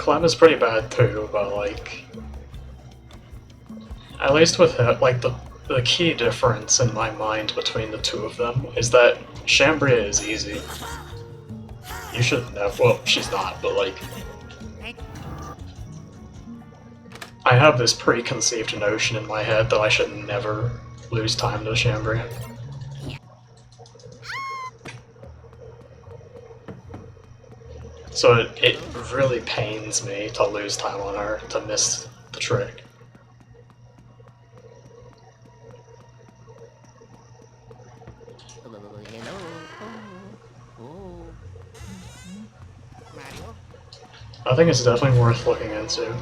Clem is pretty bad too, but like, at least with it, like the key difference in my mind between the two of them is that Chambria is easy. You should know. Well, she's not, but like, I have this preconceived notion in my head that I should never lose time to Chambria. So it really pains me to lose time on her, to miss the trick. I think it's definitely worth looking into.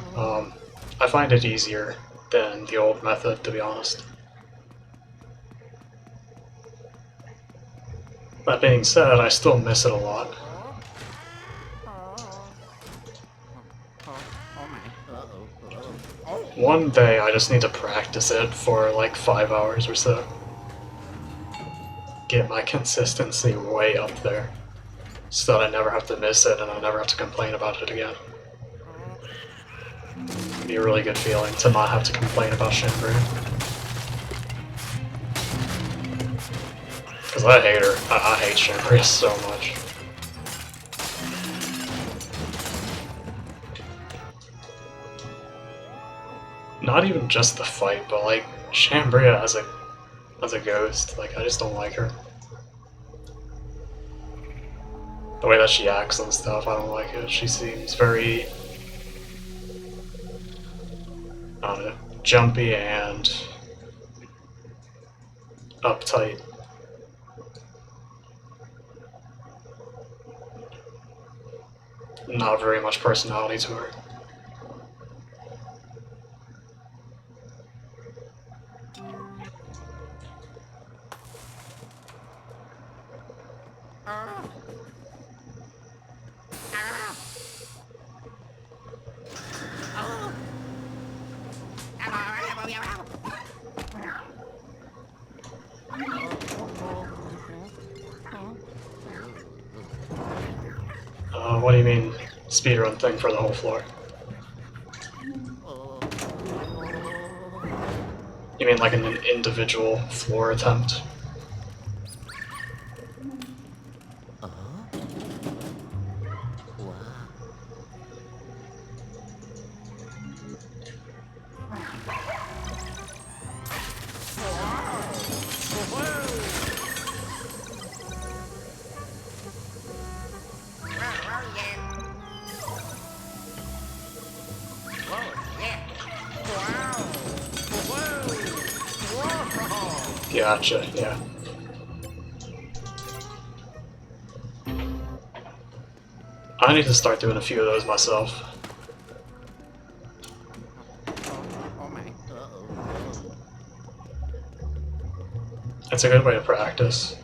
I find it easier than the old method, to be honest. That being said, I still miss it a lot. One day I just need to practice it for like 5 hours or so. Get my consistency way up there, so that I never have to miss it and I never have to complain about it again. It'd be a really good feeling to not have to complain about Chambria. Because I hate her. I hate Chambria so much. Not even just the fight, but like Chambria as a ghost. Like, I just don't like her. The way that she acts and stuff, I don't like it. She seems very, I don't know, jumpy and uptight. Not very much personality to her. What do you mean, speedrun thing for the whole floor? You mean like an individual floor attempt? Gotcha, yeah. I need to start doing a few of those myself. It's a good way to practice.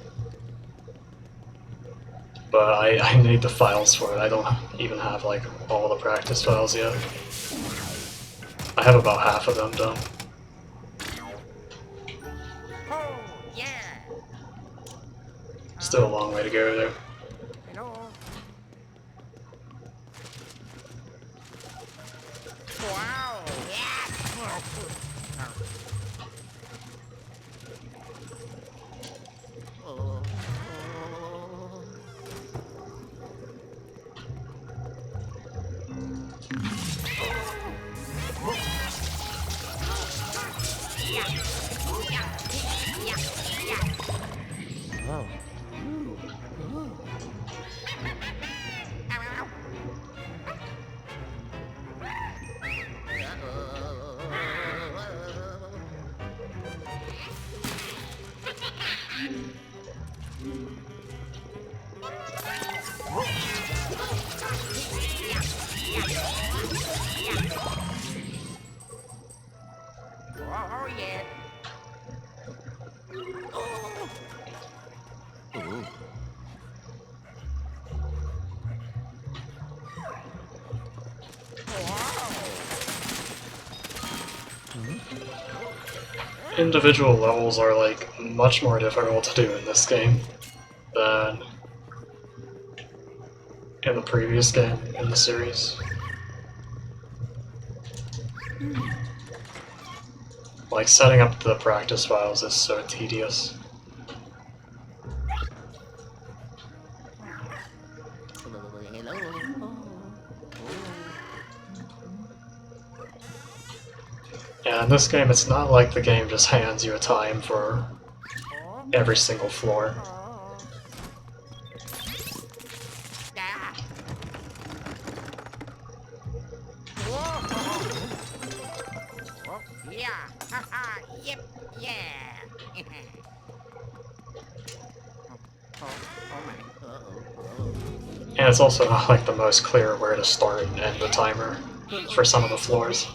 But I need the files for it. I don't even have like all the practice files yet. I have about half of them done. Still a long way to go there. Individual levels are like much more difficult to do in this game than in the previous game in the series. Like, setting up the practice files is so tedious. Yeah, in this game, it's not like the game just hands you a time for every single floor. And it's also not like the most clear where to start and end the timer for some of the floors.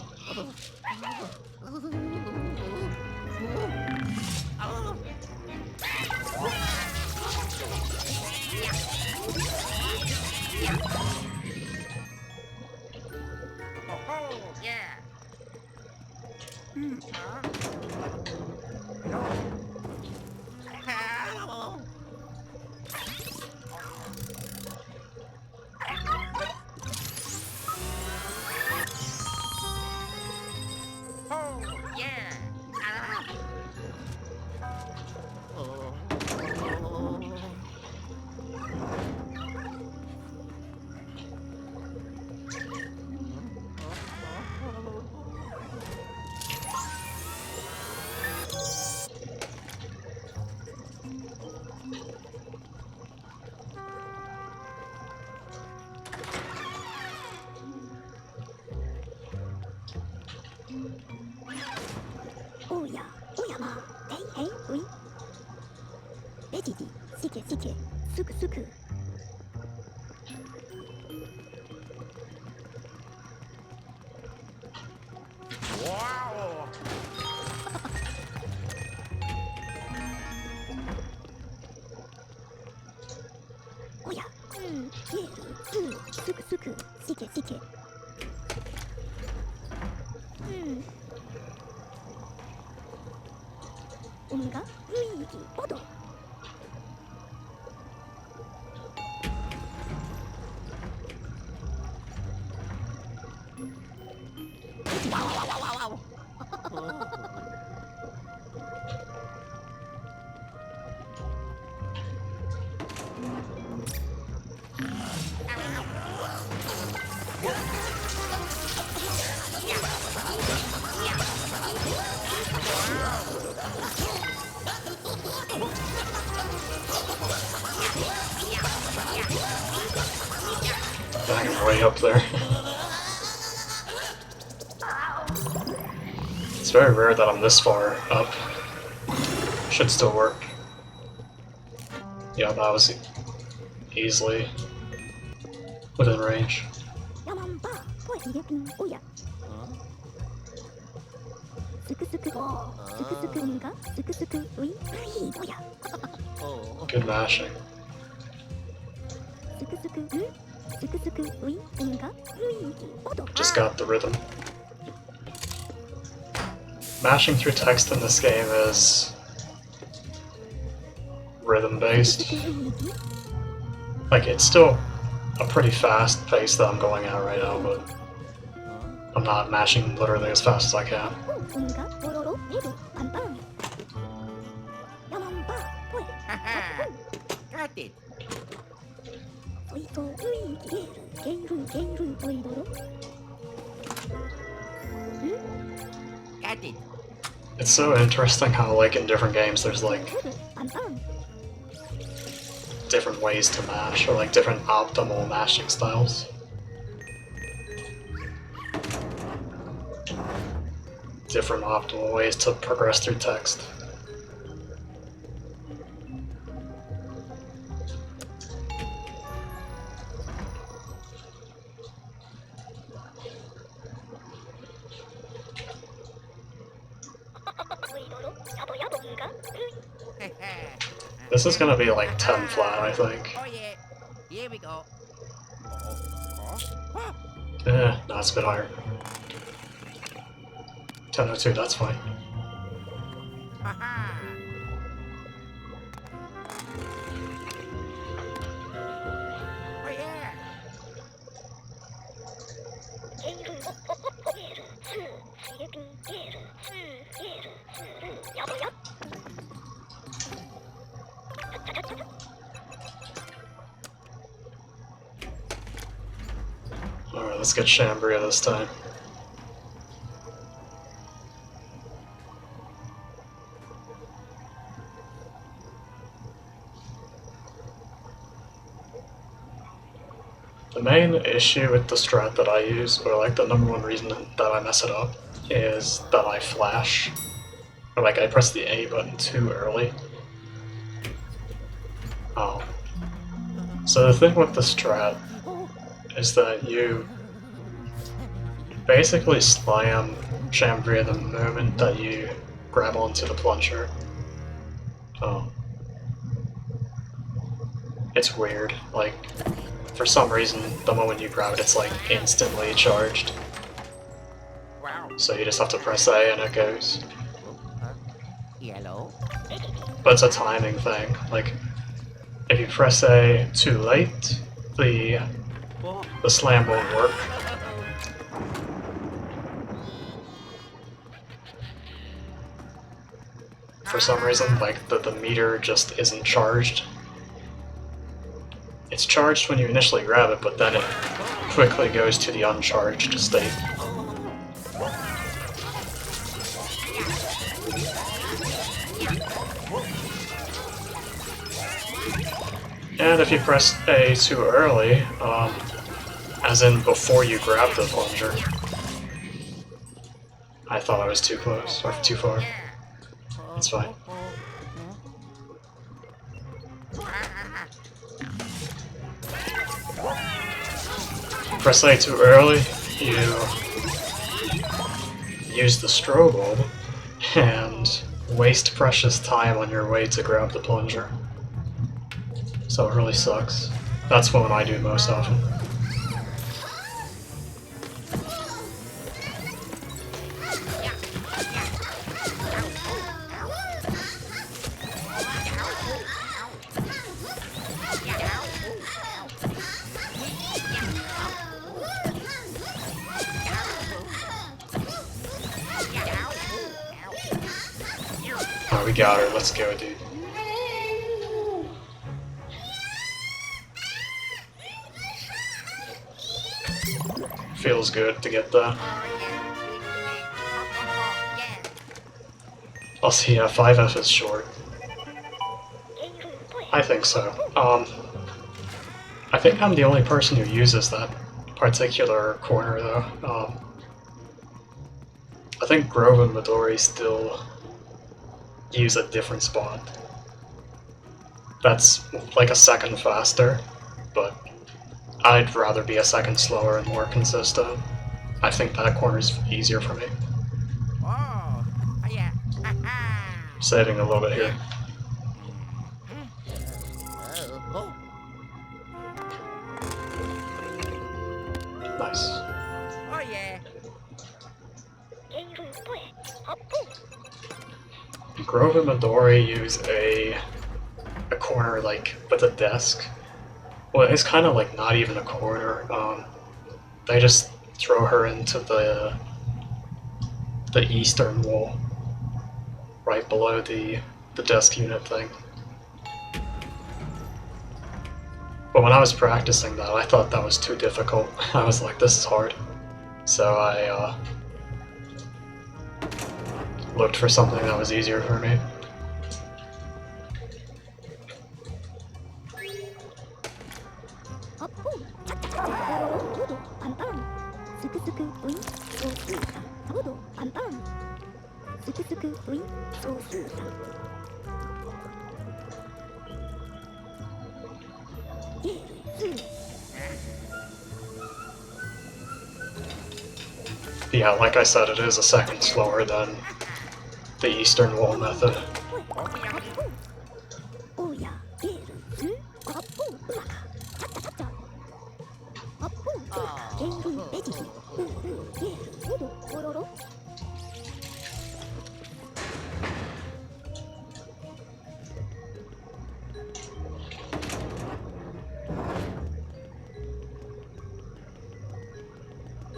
Bang way up there. It's very rare that I'm this far up. Should still work. Yeah, that was easily within range. Good mashing. Just got the rhythm. Mashing through text in this game is rhythm based. Like, it's still a pretty fast pace that I'm going at right now, but I'm not mashing literally as fast as I can. Got it. Got it. It's so interesting how, like, in different games there's, like, different ways to mash, or, like, different optimal mashing styles. Different optimal ways to progress through text. This is gonna be like 10 flat, I think. Oh yeah. Here we go. No, it's a bit higher. 1002, that's fine. Haha. Oh yeah. let's get Chambria this time. The main issue with the strat that I use, or like the number one reason that I mess it up, is that I flash. Or like I press the A button too early. Oh. So the thing with the strat is that you basically slam Chambria the moment that you grab onto the plunger. Oh. It's weird, like, for some reason, the moment you grab it, it's like instantly charged. Wow. So you just have to press A and it goes. Yellow. But it's a timing thing. Like, if you press A too late, the slam won't work. For some reason, like, the meter just isn't charged. It's charged when you initially grab it, but then it quickly goes to the uncharged state. And if you press A too early, as in before you grab the plunger, I thought I was too close, or too far. It's fine. Press A too early, you use the strobe bulb and waste precious time on your way to grab the plunger. So it really sucks. That's what I do most often. Oh, we got her. Let's go, dude. Feels good to get that. I'll see, yeah, 5F is short. I think so. I think I'm the only person who uses that particular corner, though. I think Grove and Midori still use a different spot. That's like a second faster, but I'd rather be a second slower and more consistent. I think that corner's easier for me. Oh, yeah. Saving a little bit here. Oh. Nice. Oh, yeah. Grove and Midori use a corner like with a desk. Well, it's kind of like not even a corner. They just throw her into the eastern wall, right below the desk unit thing. But when I was practicing that, I thought that was too difficult. I was like, this is hard. So I looked for something that was easier for me. Yeah, like I said, it is a second slower than the Eastern Wall method.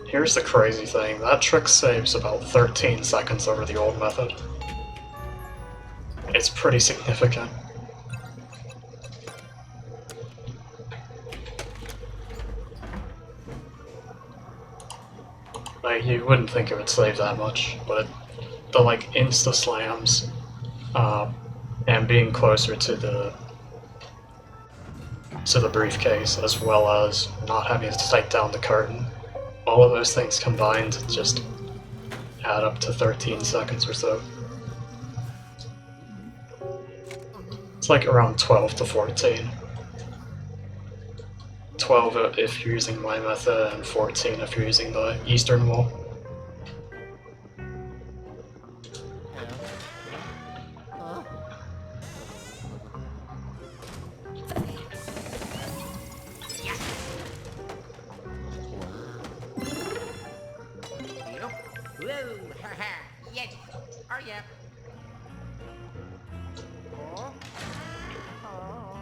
Here's the crazy thing, that trick saves about 13 seconds over the old method. It's pretty significant. Like, you wouldn't think it would save that much, but the like insta slams, and being closer to the briefcase, as well as not having to tight down the curtain, all of those things combined just add up to 13 seconds or so. It's like around 12 to 14. 12 if you're using my method, and 14 if you're using the Eastern wall. Yes. Oh yeah. Oh. Oh.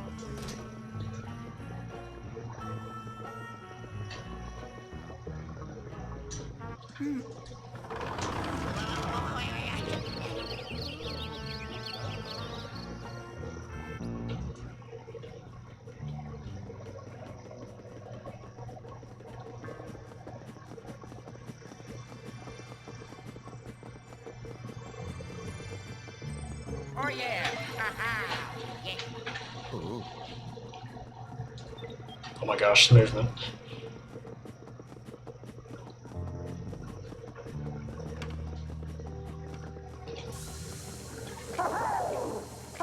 Oh yeah. Haha. Yeah. Ooh. Oh my gosh, movement.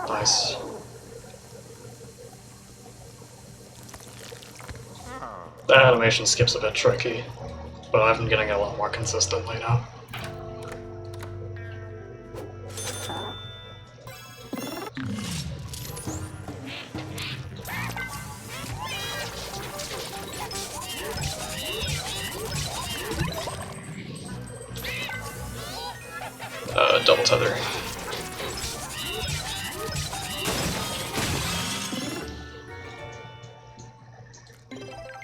Nice. The animation skip's a bit tricky, but I've been getting it a lot more consistently now. Double tether.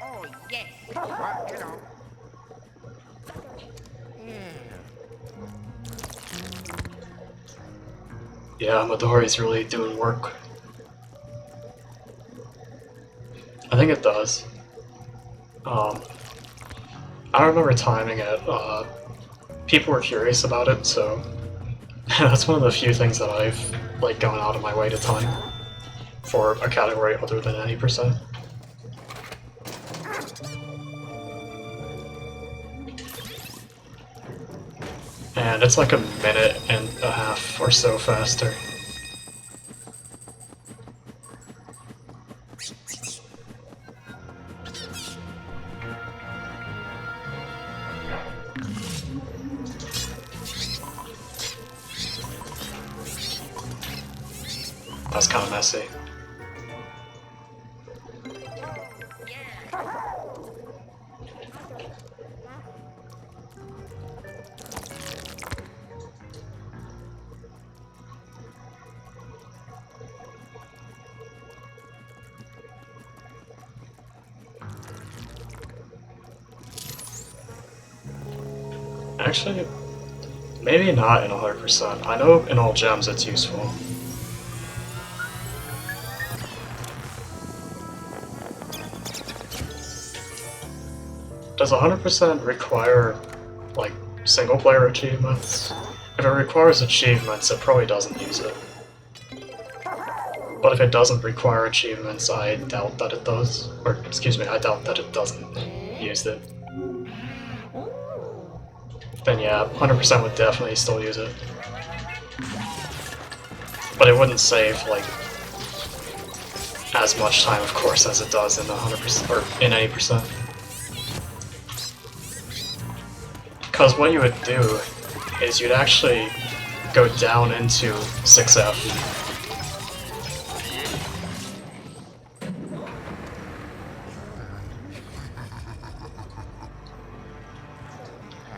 Oh yes. Well, you know. Yeah, Midori's really doing work. I think it does. I remember timing it. People were curious about it, so that's one of the few things that I've like gone out of my way to time for a category other than any percent. And it's like a minute and a half or so faster. That's kind of messy. Actually, maybe not in 100%. I know in all gems it's useful. Does 100% require, like, single-player achievements? If it requires achievements, it probably doesn't use it. But if it doesn't require achievements, I doubt that it does. Or, excuse me, I doubt that it doesn't use it. Then yeah, 100% would definitely still use it. But it wouldn't save, like, as much time, of course, as it does in 100%, or in any percent. Because what you would do is you'd actually go down into 6F.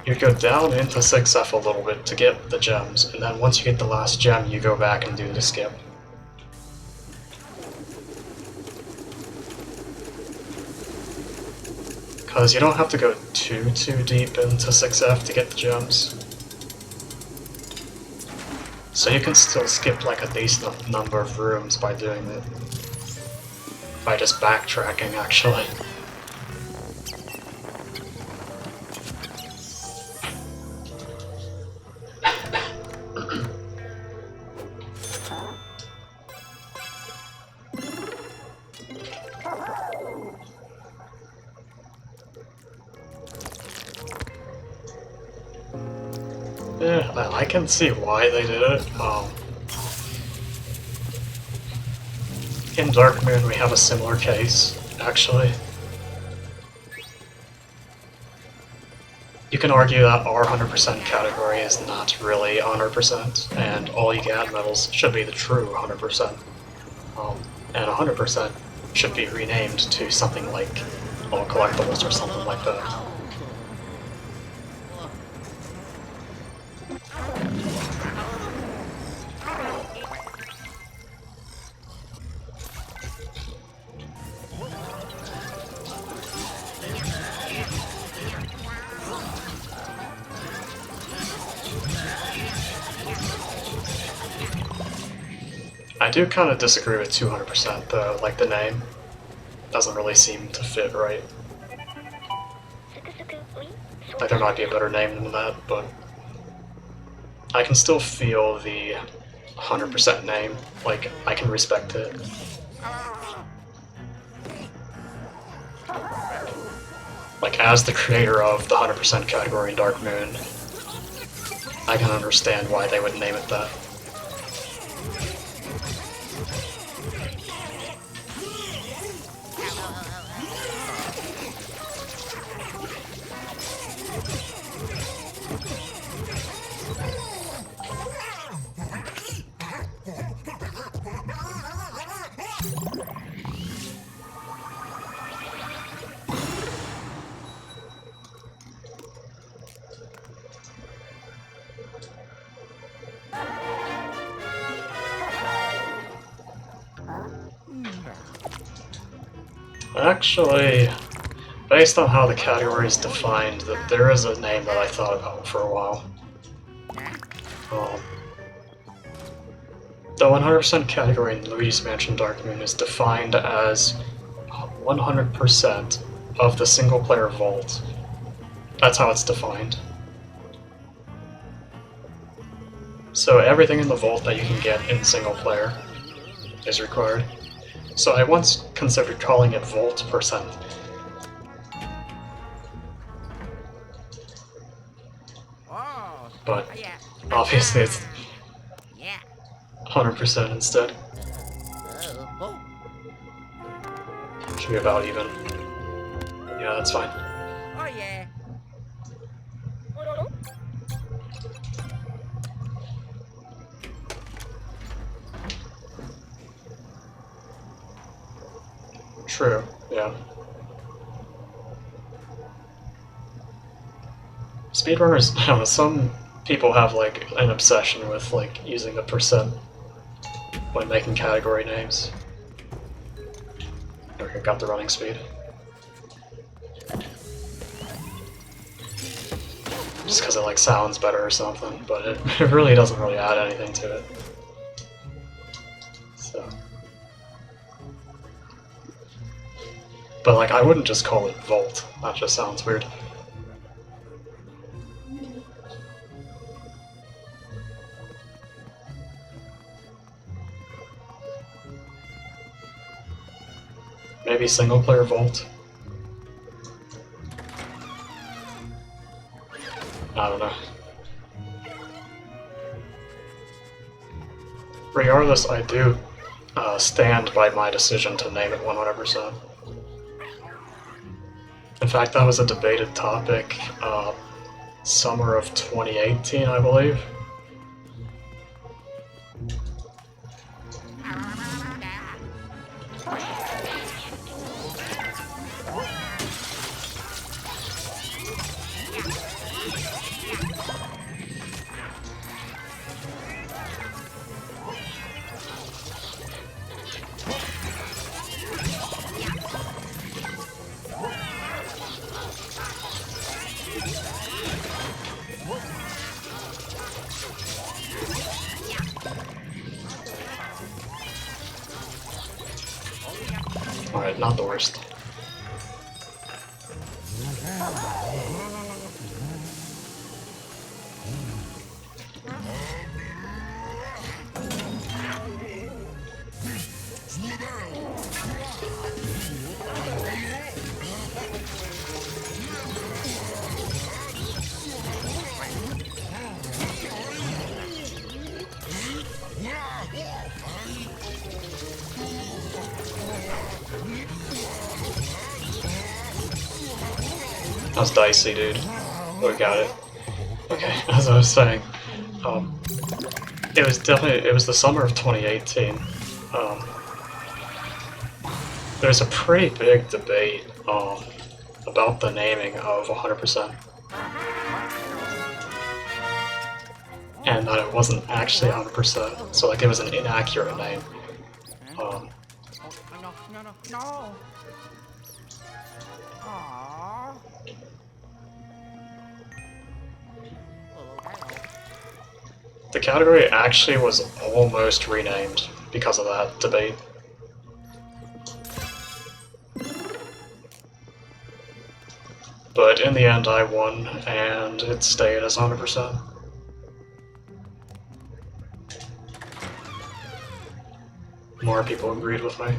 You'd go down into 6F a little bit to get the gems, and then once you get the last gem, you go back and do the skip. Because you don't have to go too deep into 6F to get the gems. So you can still skip like a decent number of rooms by doing it. By just backtracking, actually. I can see why they did it. In Dark Moon, we have a similar case, actually. You can argue that our 100% category is not really 100%, and all you get medals should be the true 100%. And 100% should be renamed to something like all collectibles or something like that. I do kind of disagree with 200% though, like the name doesn't really seem to fit right. Like there might be a better name than that, but I can still feel the 100% name, like I can respect it. Like as the creator of the 100% category in Dark Moon, I can understand why they would name it that. Actually, based on how the category is defined, there is a name that I thought about for a while. The 100% category in Luigi's Mansion Dark Moon is defined as 100% of the single-player vault. That's how it's defined. So everything in the vault that you can get in single-player is required. So I once considered calling it Volt %. But obviously it's 100% instead. Should be about even. Yeah, that's fine. Oh yeah. True, yeah. Speedrunners, I don't know, some people have like an obsession with like using the percent when making category names. Okay, got the running speed. Just because it like sounds better or something, but it really doesn't really add anything to it. So. But like I wouldn't just call it Volt, that just sounds weird. Maybe single player Volt? I don't know. Regardless, I do stand by my decision to name it 100%. In fact, that was a debated topic summer of 2018, I believe. Alright, not the worst. That's dicey, dude. We got it. Okay, as I was saying, it was the summer of 2018. There's a pretty big debate about the naming of 100%, and that it wasn't actually 100%. So like it was an inaccurate name. Oh, no, no, no, no. Aww. Oh, hello. The category actually was almost renamed because of that debate. But in the end, I won, and it stayed as 100%. More people agreed with me.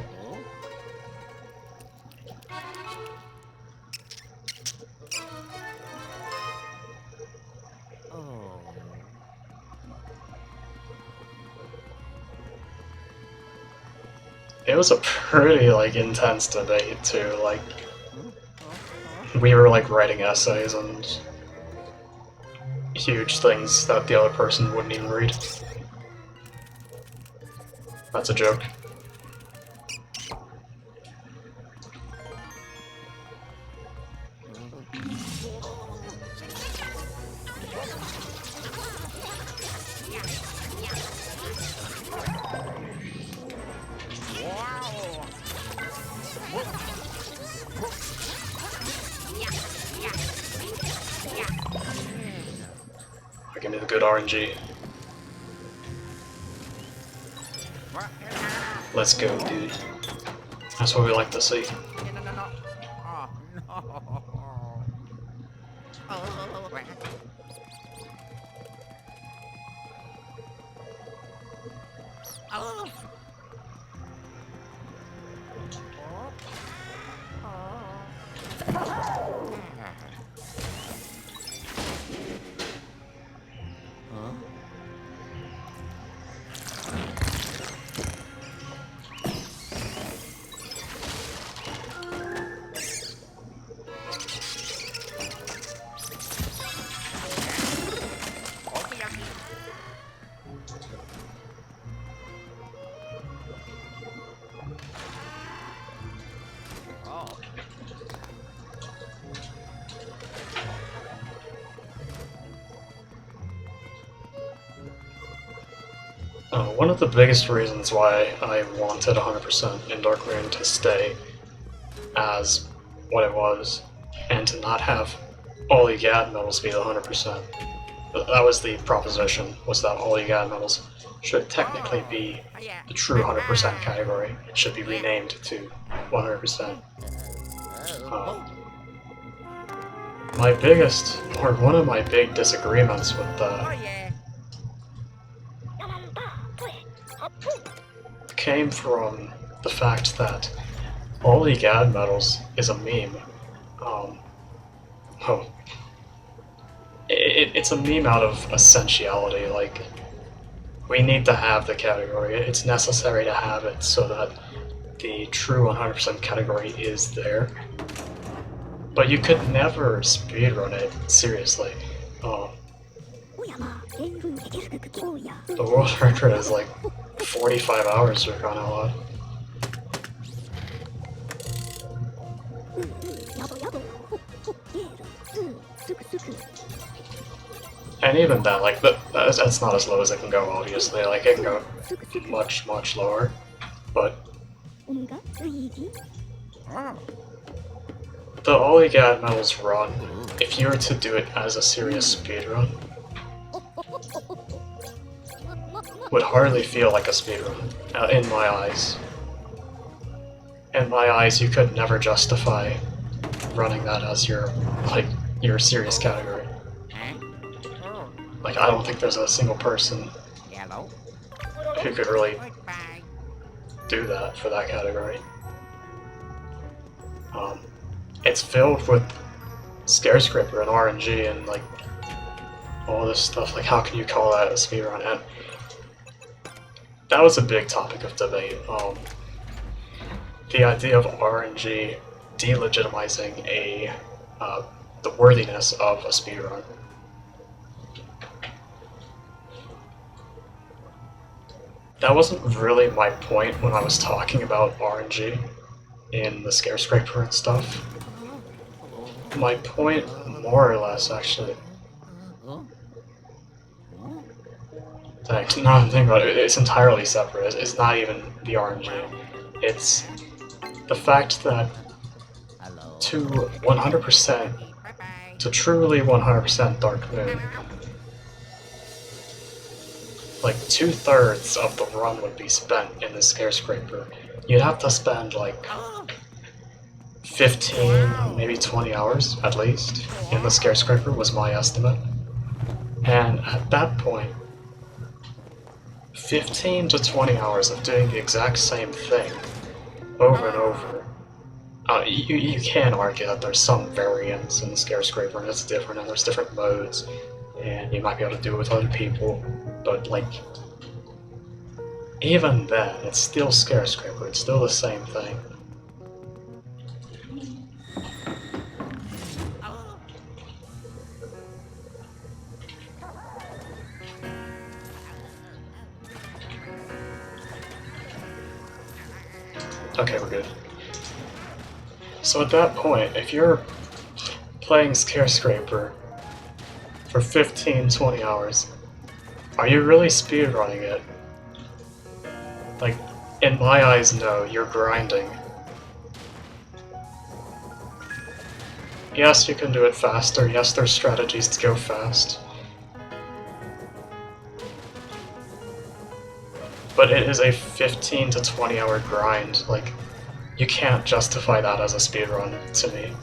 Oh. It was a pretty like intense debate too. Like we were like writing essays and huge things that the other person wouldn't even read. That's a joke. Wow. Give me the good RNG. Let's go, dude. That's what we like to see. No, no, no, no. Oh, no. Oh, oh. One of the biggest reasons why I wanted 100% in Dark Moon to stay as what it was, and to not have all you get medals be the 100%. That was the proposition, was that all you get medals should technically be the true 100% category. It should be renamed to 100%. My biggest, or one of my big disagreements with came from the fact that all the GAD medals is a meme. It's a meme out of essentiality. Like, we need to have the category. It's necessary to have it so that the true 100% category is there. But you could never speedrun it, seriously. The world record is like 45 hours for crying out loud. And even that, like, that's not as low as it can go, obviously. Like, it can go much, much lower. But the all you get medals run, if you were to do it as a serious speedrun, would hardly feel like a speedrun, in my eyes. In my eyes, you could never justify running that as your serious category. Like, I don't think there's a single person who could really do that for that category. It's filled with scare scraper and RNG and like all this stuff. Like, how can you call that a speedrun? And that was a big topic of debate. The idea of RNG delegitimizing a the worthiness of a speedrun. That wasn't really my point when I was talking about RNG in the Scarescraper and stuff. My point, more or less, actually. Now I'm thinking about it, it's entirely separate. It's not even the RNG. It's the fact that to 100%, to truly 100% Dark Moon, like 2/3 of the run would be spent in the Scarescraper. You'd have to spend like 15, maybe 20 hours at least in the Scarescraper was my estimate. And at that point, 15 to 20 hours of doing the exact same thing over and over. You can argue that there's some variance in the Scarescraper and it's different and there's different modes and you might be able to do it with other people, but like, even then, it's still Scarescraper, it's still the same thing. Okay, we're good. So at that point, if you're playing Scarescraper for 15-20 hours, are you really speedrunning it? Like, in my eyes, no, you're grinding. Yes, you can do it faster, yes, there's strategies to go fast. But it is a 15 to 20 hour grind, like, you can't justify that as a speedrun to me.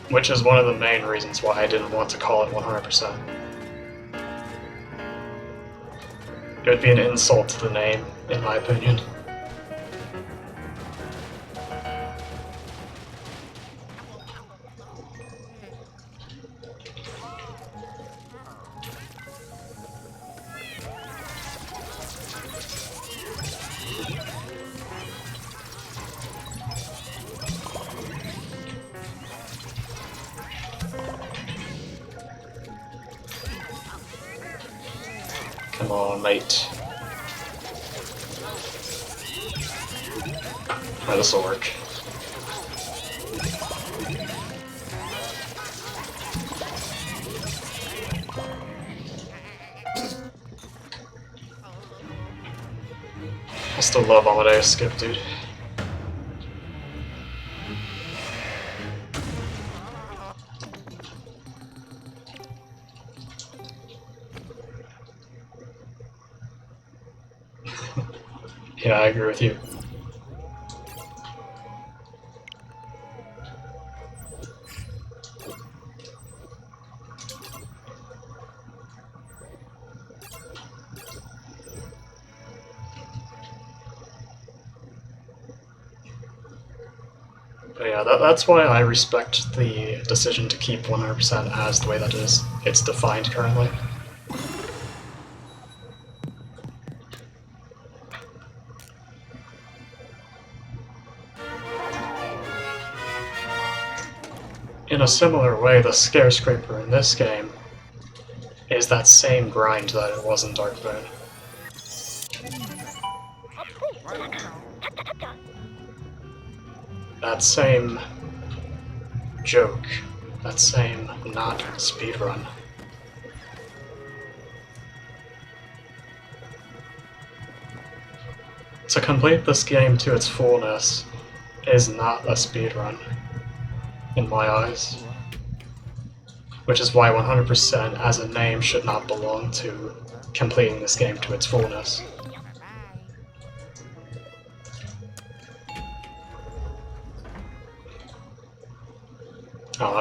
Which is one of the main reasons why I didn't want to call it 100%. It would be an insult to the name, in my opinion. Come on, mate. Alright, this'll work. I still love Amadeus Skip, dude. Yeah, I agree with you. But yeah, that's why I respect the decision to keep 100% as the way that it's defined currently. In a similar way, the Scarescraper in this game is that same grind that it was in Dark Moon. That same joke, that same not speedrun. To complete this game to its fullness is not a speedrun, in my eyes. Which is why 100% as a name should not belong to completing this game to its fullness.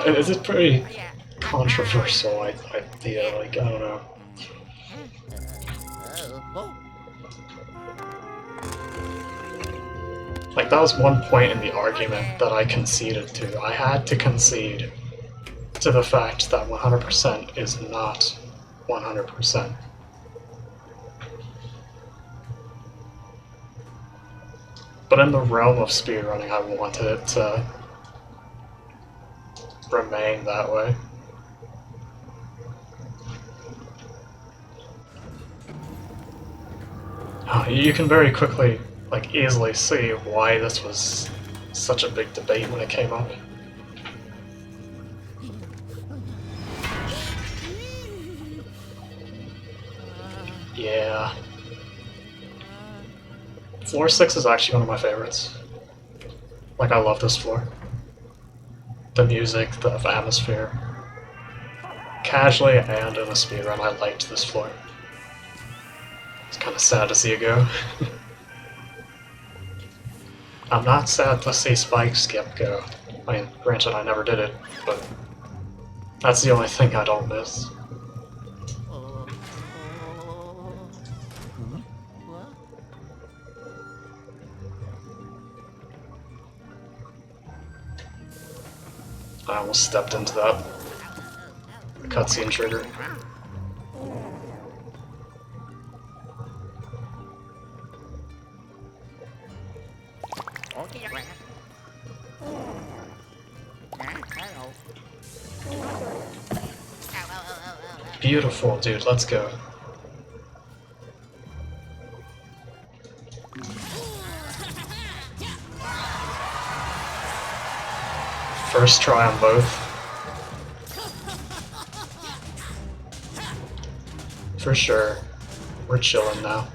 It's a pretty controversial idea, like, I don't know. Like, that was one point in the argument that I conceded to. I had to concede to the fact that 100% is not 100%. But in the realm of speedrunning, I wanted it to remain that way. You can very quickly, like, easily see why this was such a big debate when it came up. Yeah. Floor 6 is actually one of my favorites. Like, I love this floor. The music, the atmosphere. Casually and in a speedrun, I liked this floor. It's kind of sad to see it go. I'm not sad to see Spike Skip go. I mean, granted, I never did it, but that's the only thing I don't miss. I almost stepped into that cutscene trigger. Beautiful, dude, let's go. First try on both. For sure. We're chilling now.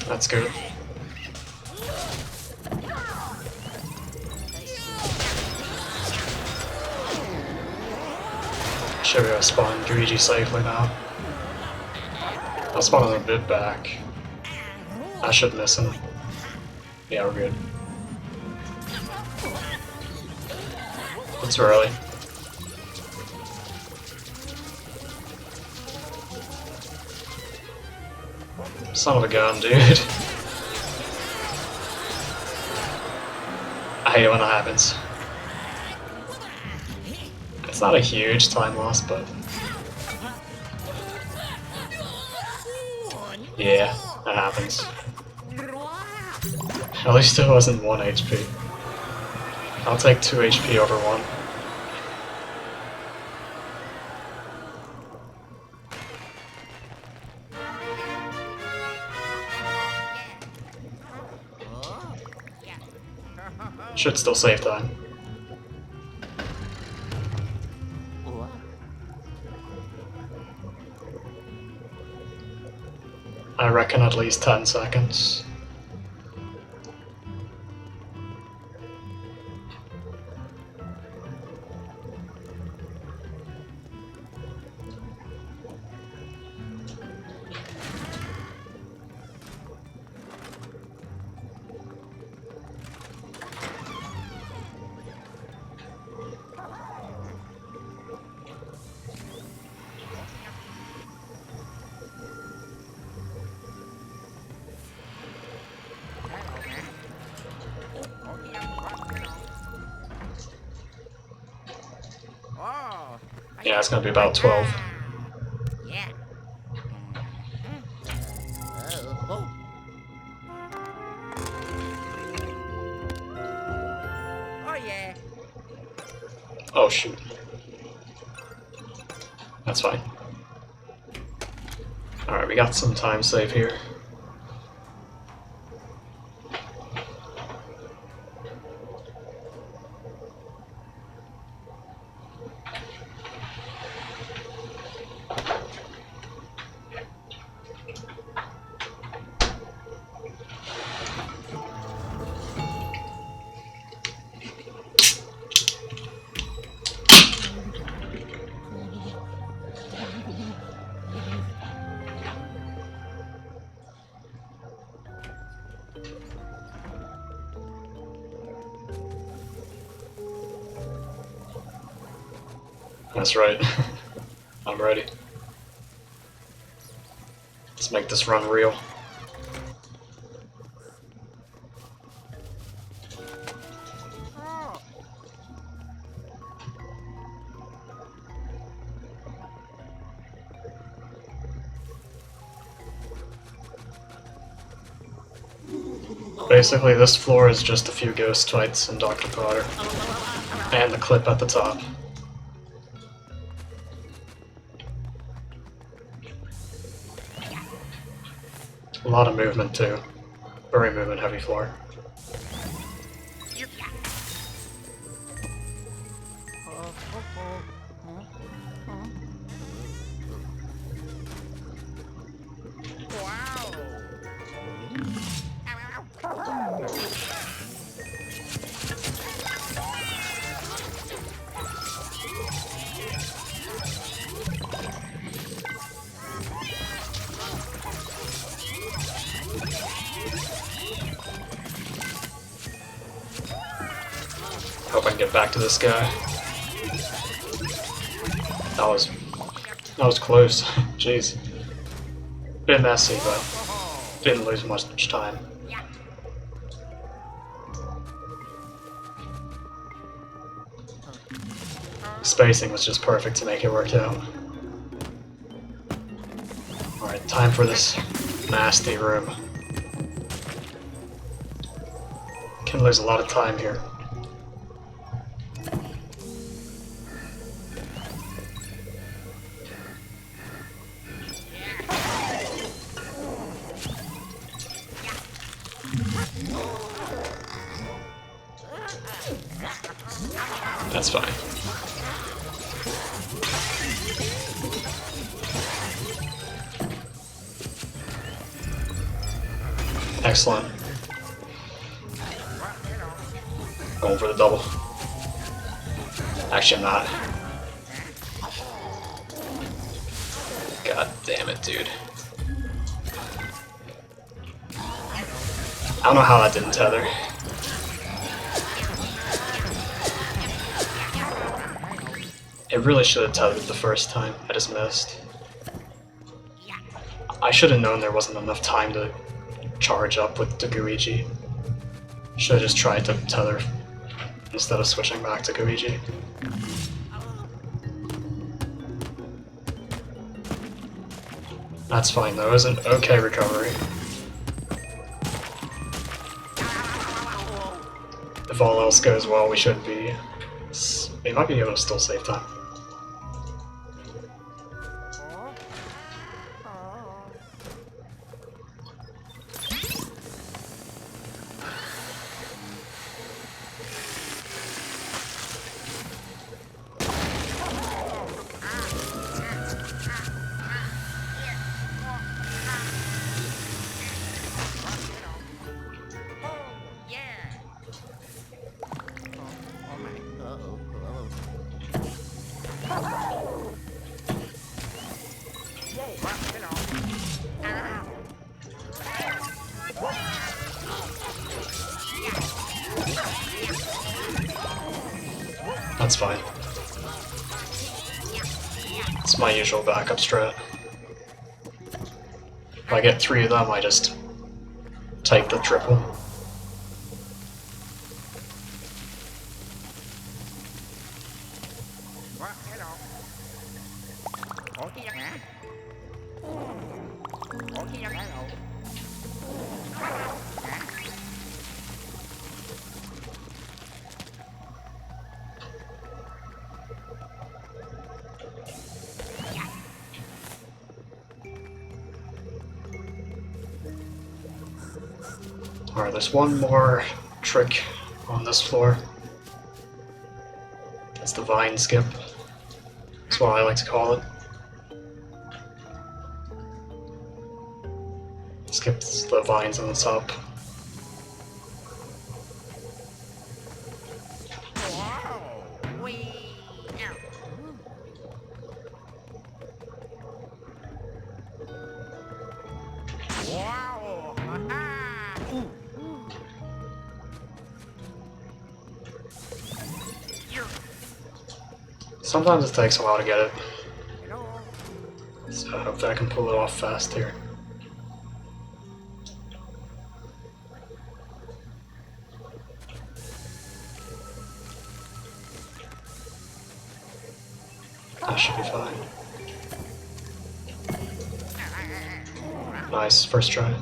That's good. Should be able to spawn Luigi safely now. I'll spawn him a bit back. I should miss him. Yeah, we're good. It's early. Son of a gun, dude. I hate it when that happens. It's not a huge time loss, but... yeah, that happens. At least it wasn't 1 HP. I'll take 2 HP over 1. Should still save time. I reckon at least 10 seconds. Yeah, it's gonna be about 12. Yeah. Oh yeah. Oh shoot. That's fine. Alright, we got some time save here. That's right. I'm ready. Let's make this run real. Oh. Basically, this floor is just a few ghost fights and Dr. Potter. And the clip at the top. A lot of movement too. Very movement heavy floor. Wow. Hope I can get back to this guy. That was close. Jeez. Bit messy, but didn't lose much time. Spacing was just perfect to make it work out. Alright, time for this nasty room. Can lose a lot of time here. That's fine. Excellent. Going for the double. Actually, I'm not. God damn it, dude. I don't know how that didn't tether. It really should have tethered the first time. I just missed. I should have known there wasn't enough time to charge up with the Luigi. Should have just tried to tether instead of switching back to Luigi. That's fine though, it was an okay recovery. If all else goes well, we should be... We might be able to still save time. That's fine. It's my usual backup strat. If I get 3 of them, I just take the triple. Alright, there's one more trick on this floor. That's the vine skip. That's what I like to call it. Skips the vines on the top. Sometimes it takes a while to get it, Hello. so I hope that I can pull it off fast here. That should be fine. Nice, first try.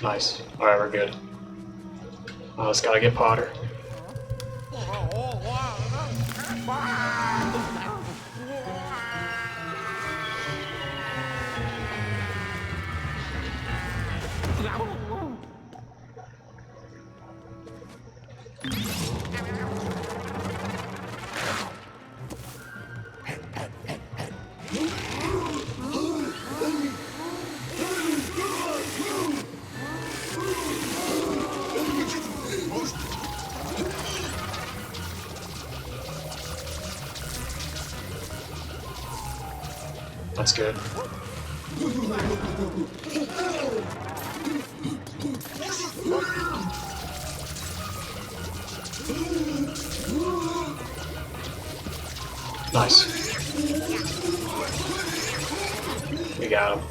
Nice. Alright, we're good. I just gotta get Potter. That's good. Nice. We got him.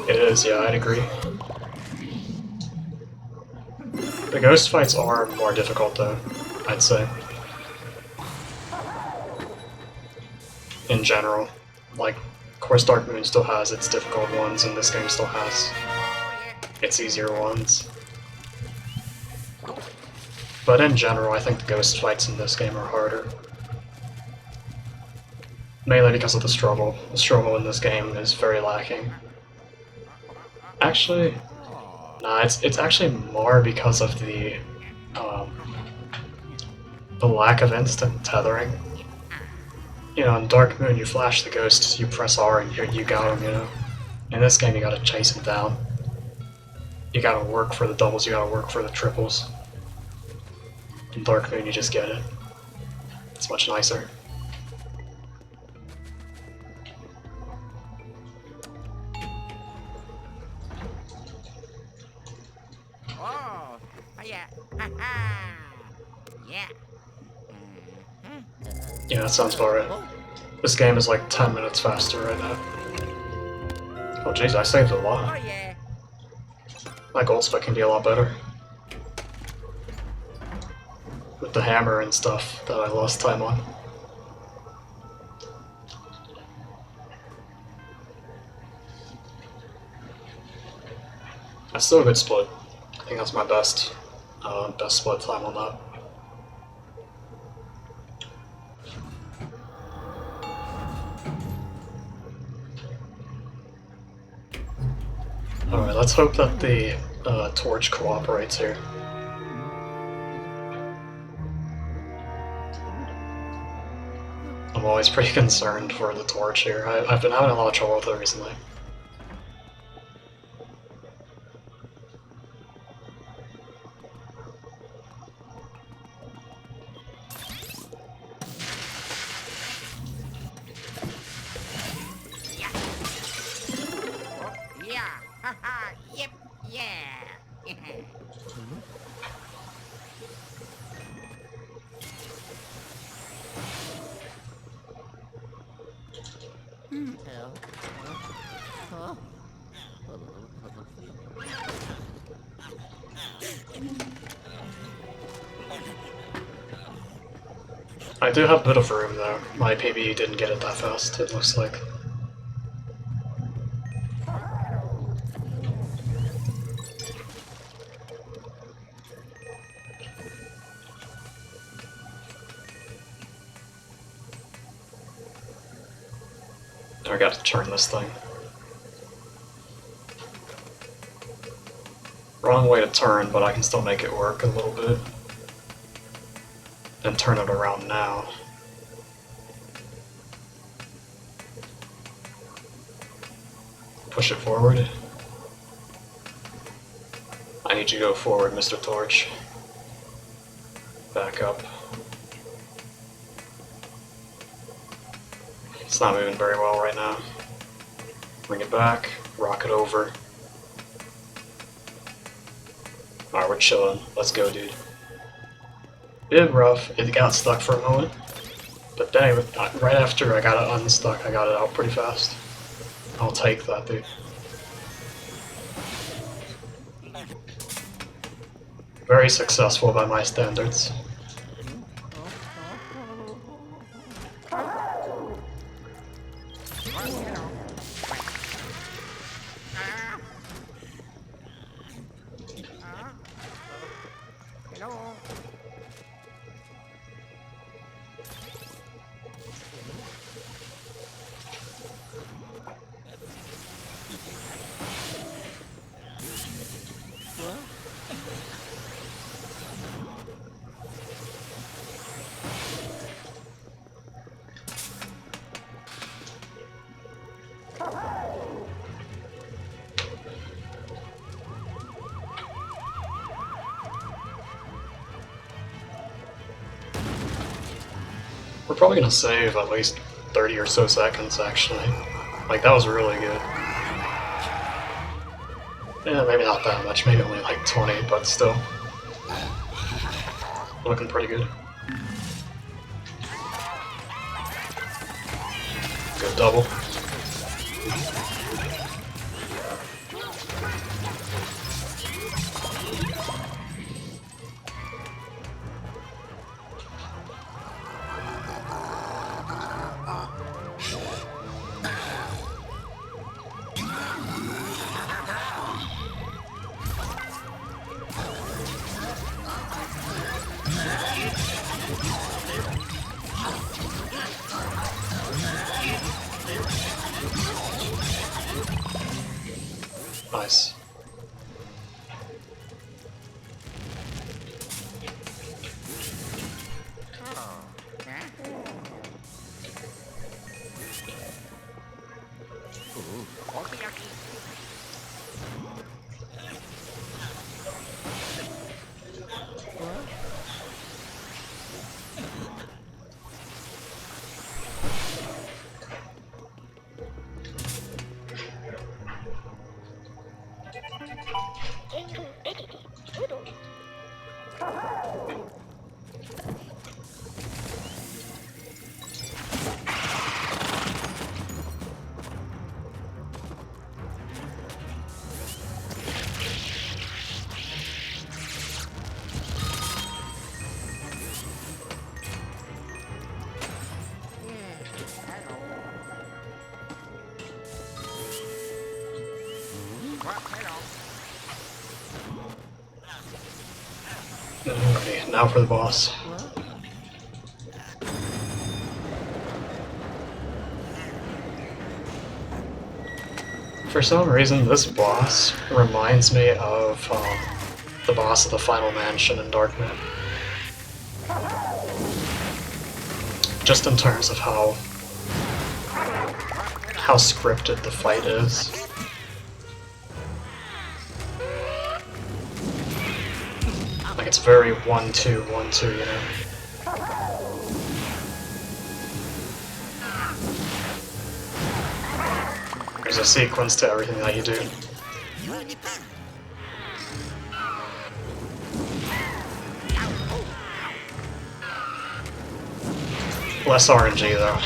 It is, yeah, I'd agree. The ghost fights are more difficult though, I'd say. In general. Like, of course Dark Moon still has its difficult ones, and this game still has its easier ones. But in general, I think the ghost fights in this game are harder. Mainly because of the struggle. The struggle in this game is very lacking. Actually, nah, it's actually more because of the lack of instant tethering. You know, in Dark Moon, you flash the ghost, you press R, and you got him, you know. In this game, you gotta chase him down. You gotta work for the doubles, you gotta work for the triples. In Dark Moon, you just get it. It's much nicer. Oh, yeah. Ha ha. Yeah. Yeah, that sounds about right. This game is like 10 minutes faster right now. Oh jeez, I saved a Oh lot. yeah. My gold spec can be a lot better. With the hammer and stuff that I lost time on. That's still a good split. I think that's my best split time on that. Alright, let's hope that the torch cooperates here. I'm always pretty concerned for the torch here. I've been having a lot of trouble with it recently. Yeah. Ha ha. Yep. Yeah. I do have a bit of room though. My PB didn't get it that fast, it looks like. I got to turn this thing. Wrong way to turn, but I can still make it work a little bit. And turn it around now. Push it forward. I need you to go forward, Mr. Torch. Back up. It's not moving very well right now. Bring it back, rock it over. Alright, we're chilling. Let's go, dude. Bit rough. It got stuck for a moment. But then, right after I got it unstuck, I got it out pretty fast. I'll take that, dude. Very successful by my standards. Hello. We're probably gonna save at least 30 or so seconds, actually. Like, that was really good. Yeah, maybe not that much, maybe only like 20, but still. Looking pretty good. Good double. Nice. Okay, now for the boss. For some reason, this boss reminds me of the boss of the Final Mansion in Dark Knight. Just in terms of how scripted the fight is. Like, it's very 1-2, 1-2, you know? There's a sequence to everything that you do. Less RNG, though.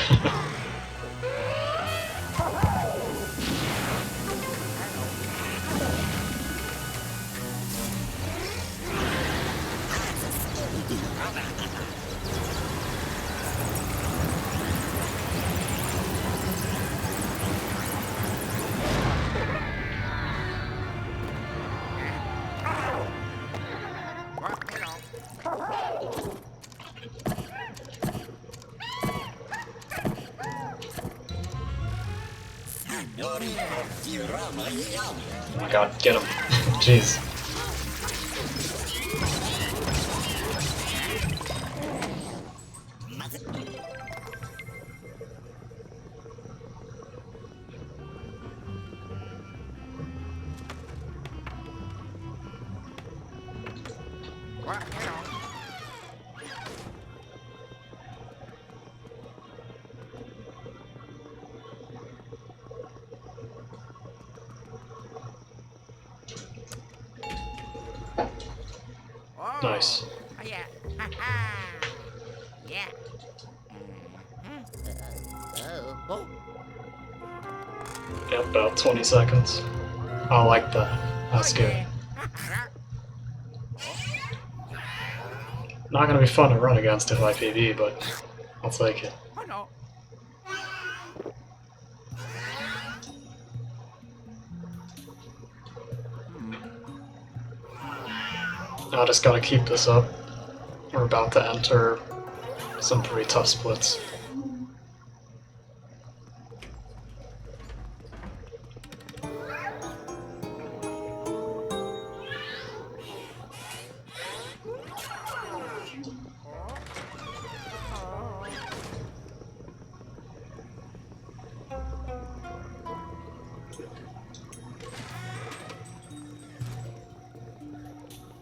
Oh my god, get him. Jeez. Nice. Oh, yeah. Ha-ha. Yeah. Oh. Yep, about 20 seconds. I like that. That's good. Yeah. Not gonna be fun to run against if IPV, but I'll take it. Oh no. I just gotta keep this up. We're about to enter some pretty tough splits.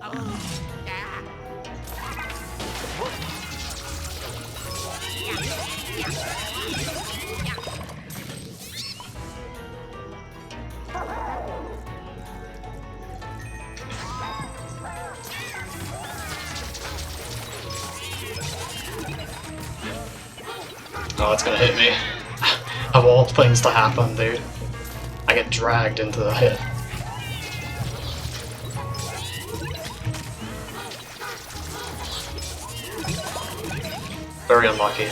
Oh, yeah. Oh, it's gonna hit me. Of all things to happen, dude. I get dragged into the hit. Very unlucky.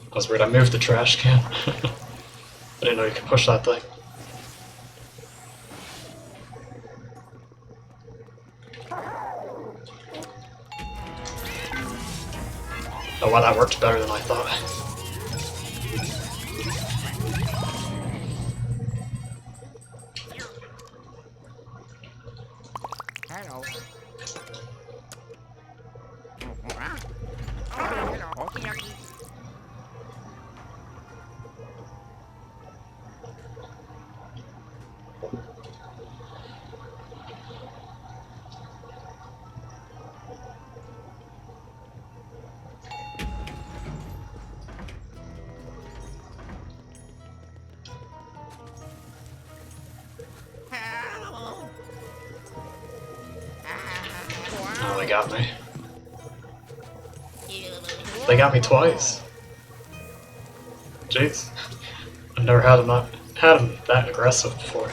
That was weird, I moved the trash can. I didn't know you could push that thing. Oh wow, that worked better than I thought. Hello. Hello. Okay, okay. Oh, they got me. They got me twice. Jeez. I've never had him that aggressive before.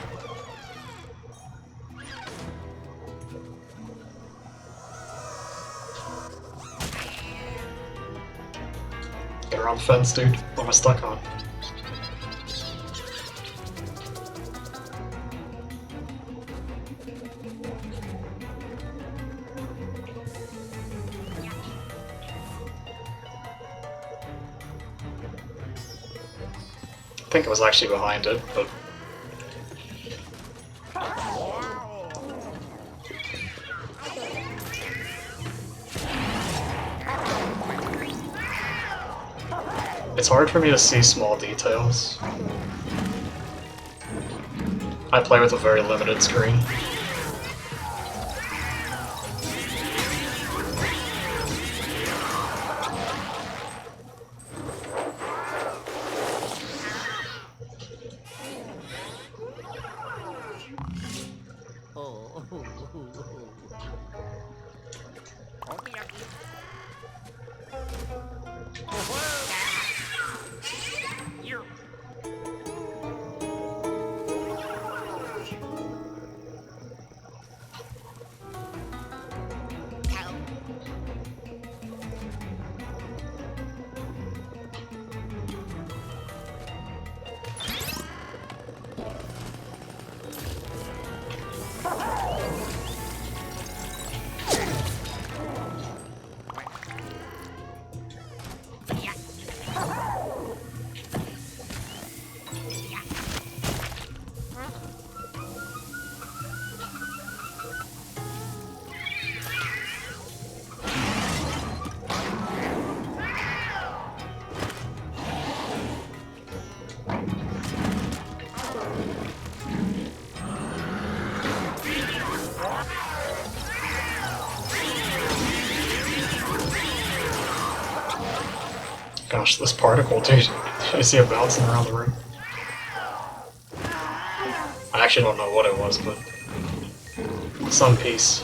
Get around the fence, dude. What am I stuck on? I think it was actually behind it, but It's hard for me to see small details. I play with a very limited screen. Gosh, this particle, dude. I see it bouncing around the room. I actually don't know what it was, but some piece.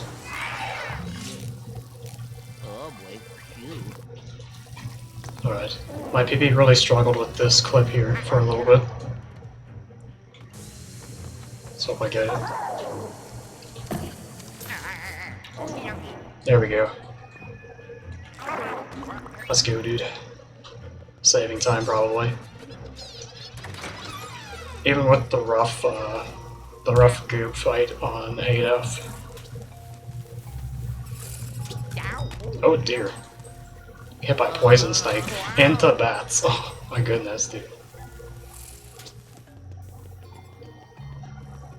Alright. My PP really struggled with this clip here for a little bit. So if I get it. There we go. Let's go, dude. Saving time, probably. Even with the rough goop fight on 8F. Oh dear. Hit by poison snake into bats. Oh my goodness, dude.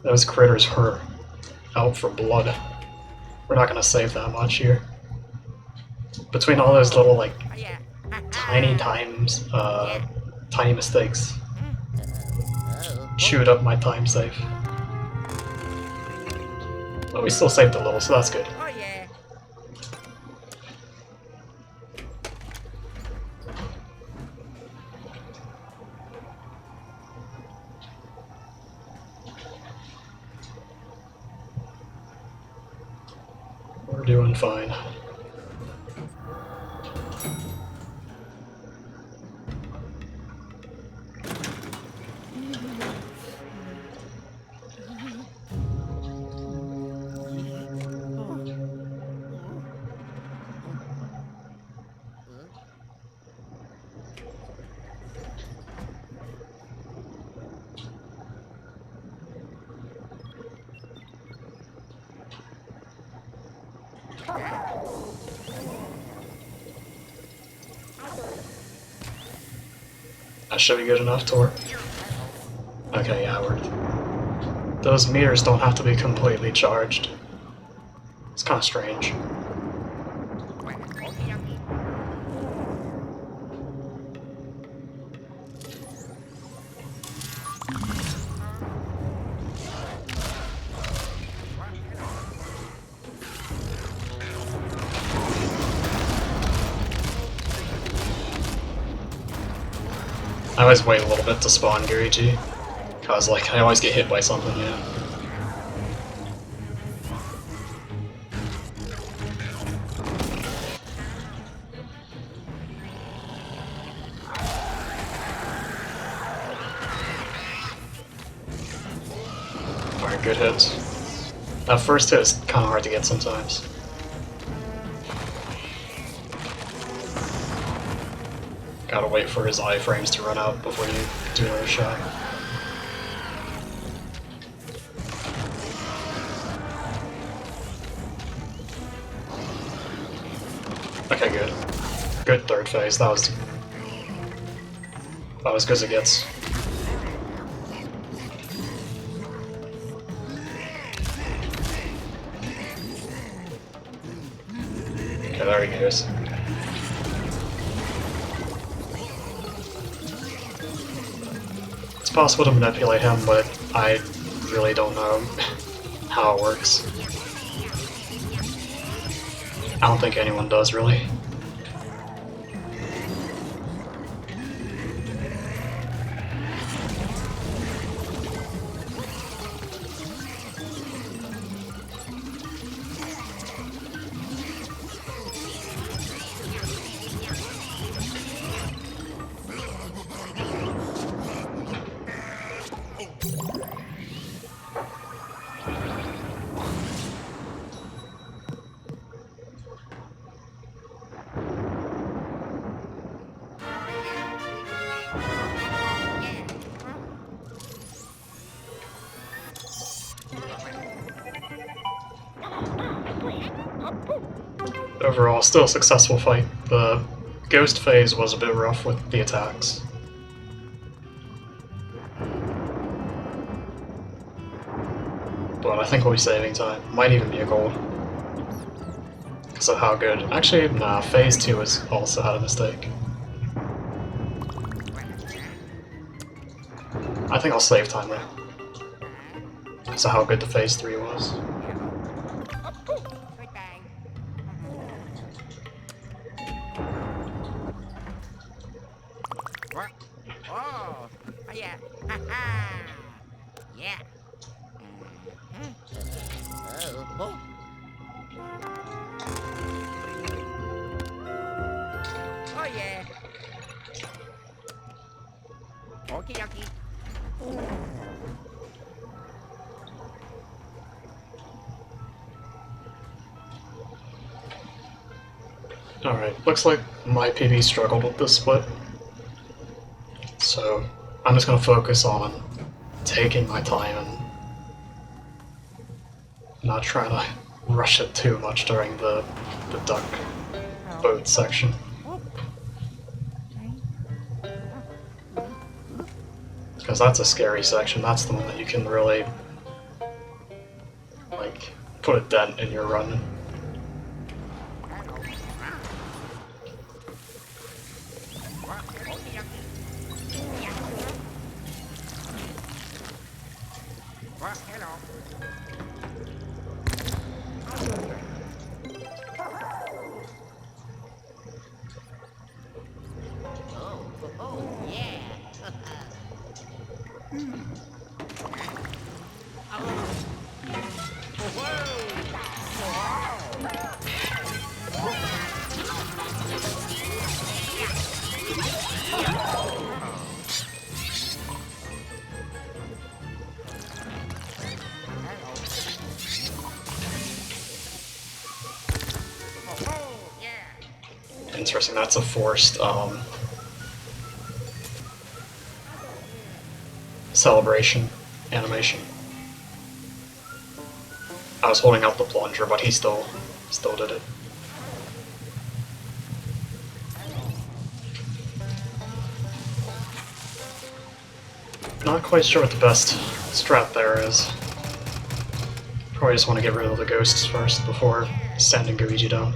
Those critters hurt. Out for blood. We're not gonna save that much here. Between all those little like tiny mistakes. Chewed up my time save. But we still saved a little, so that's good. Oh yeah. We're doing fine. That should be good enough, Tor. Okay, yeah, those meters don't have to be completely charged. It's kind of strange. I always wait a little bit to spawn Luigi, cause like I always get hit by something, yeah. Alright, good hits. That first hit is kind of hard to get sometimes. Gotta wait for his iframes to run out before you do another shot. Okay, good. Good third phase. That was good as it gets. Okay, there he goes. possible to manipulate him, but I really don't know how it works. I don't think anyone does, really. Overall, still a successful fight. The ghost phase was a bit rough with the attacks. But I think we'll be saving time. Might even be a gold. Because of how good. Actually, nah, phase 2 has also had a mistake. I think I'll save time there. Because of how good the phase 3 was. Oh, yeah. Ha-ha. Yeah. Oh. Oh, yeah. Okie dokie. Alright, looks like my PB struggled with this split. So I'm just going to focus on taking my time and not trying to rush it too much during the duck boat section. Because that's a scary section. That's the one that you can really, like, put a dent in your run. Interesting, that's a forced celebration animation. I was holding out the plunger, but he still did it. Not quite sure what the best strat there is. Probably just want to get rid of the ghosts first before sending Luigi down.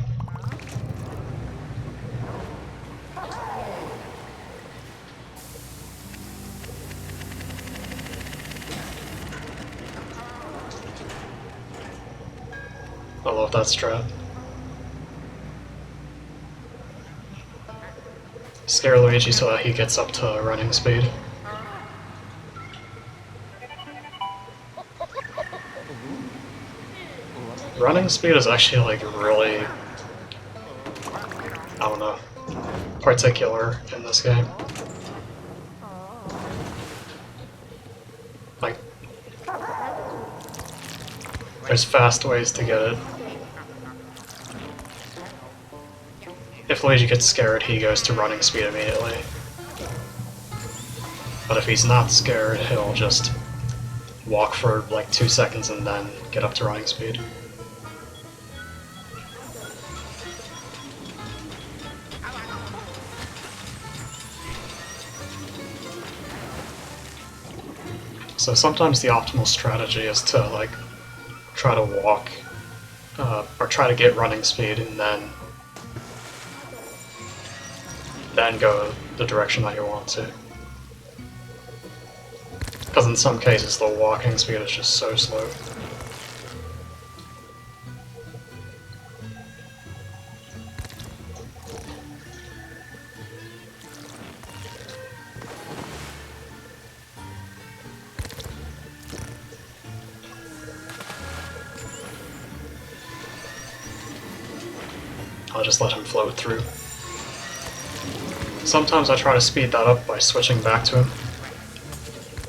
I love that strat. Scare Luigi so that he gets up to running speed. Running speed is actually like really, I don't know, particular in this game. Like, there's fast ways to get it. If Luigi gets scared, he goes to running speed immediately. But if he's not scared, he'll just walk for like 2 seconds and then get up to running speed. So sometimes the optimal strategy is to like try to walk or try to get running speed and then go the direction that you want to. Because in some cases the walking speed is just so slow. I'll just let him float through. Sometimes I try to speed that up by switching back to him,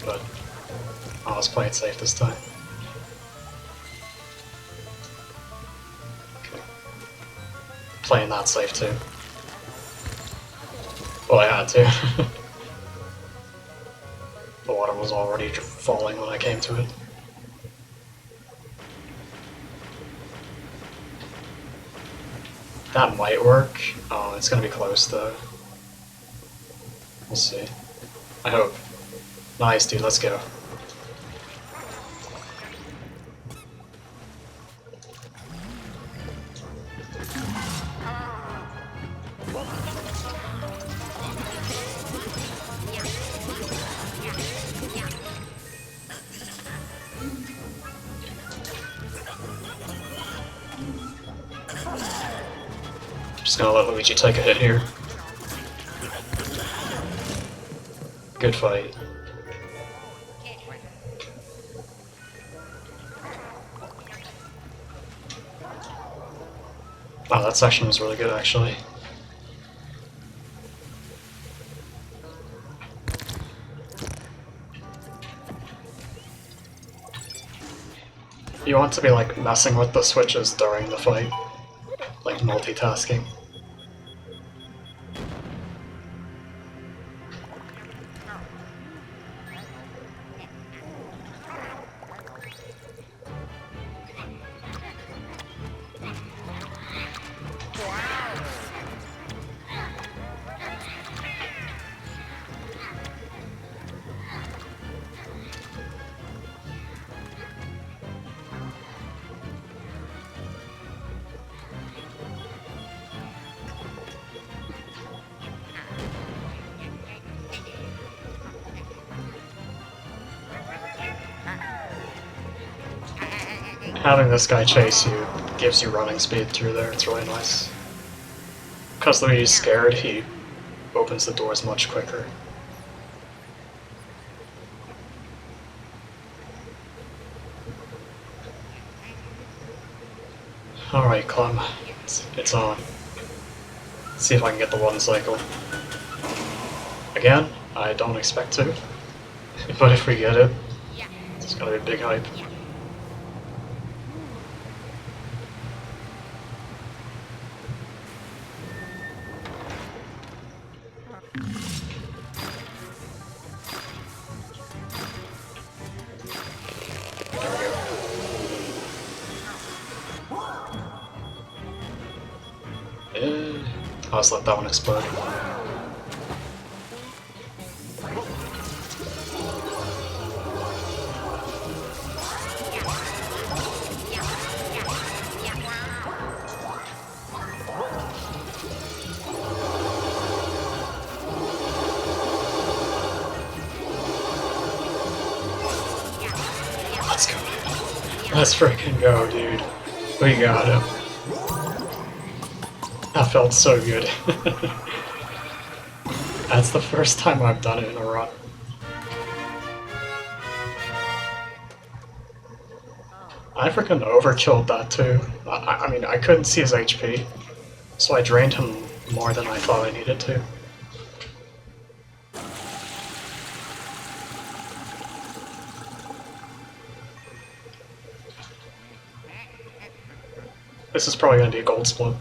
but I was playing safe this time. Okay. Playing that safe too. Well, I had to. The water was already falling when I came to it. That might work. Oh, it's gonna be close though. We'll see. I hope. Nice, dude, let's go. Just gonna let Luigi take a hit here. Good fight. Wow, that section was really good actually. You want to be like messing with the switches during the fight, like multitasking. Having this guy chase you gives you running speed through there, it's really nice. Because Luigi's scared, he opens the doors much quicker. Alright, Clem, it's on. Let's see if I can get the one cycle. Again, I don't expect to, but if we get it, it's gonna be a big hype. I'll just let that one explode. Let's go, dude. Let's freaking go, dude. We got him. That felt so good. That's the first time I've done it in a run. I freaking overkilled that too. I mean, I couldn't see his HP, so I drained him more than I thought I needed to. This is probably going to be a gold split.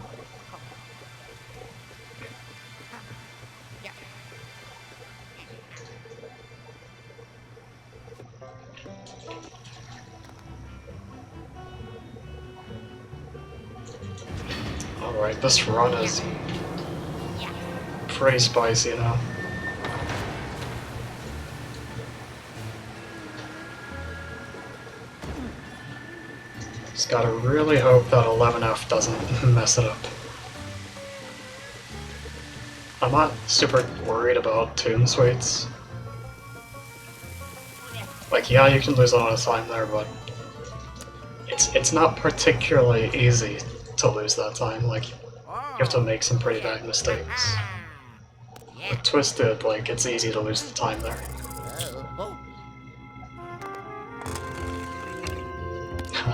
Alright, this run is pretty spicy now. Just gotta really hope that 11F doesn't mess it up. I'm not super worried about tomb swaits. Like, yeah, you can lose a lot of time there, but it's not particularly easy to lose that time. Like, you have to make some pretty bad mistakes. With Twisted, like, it's easy to lose the time there.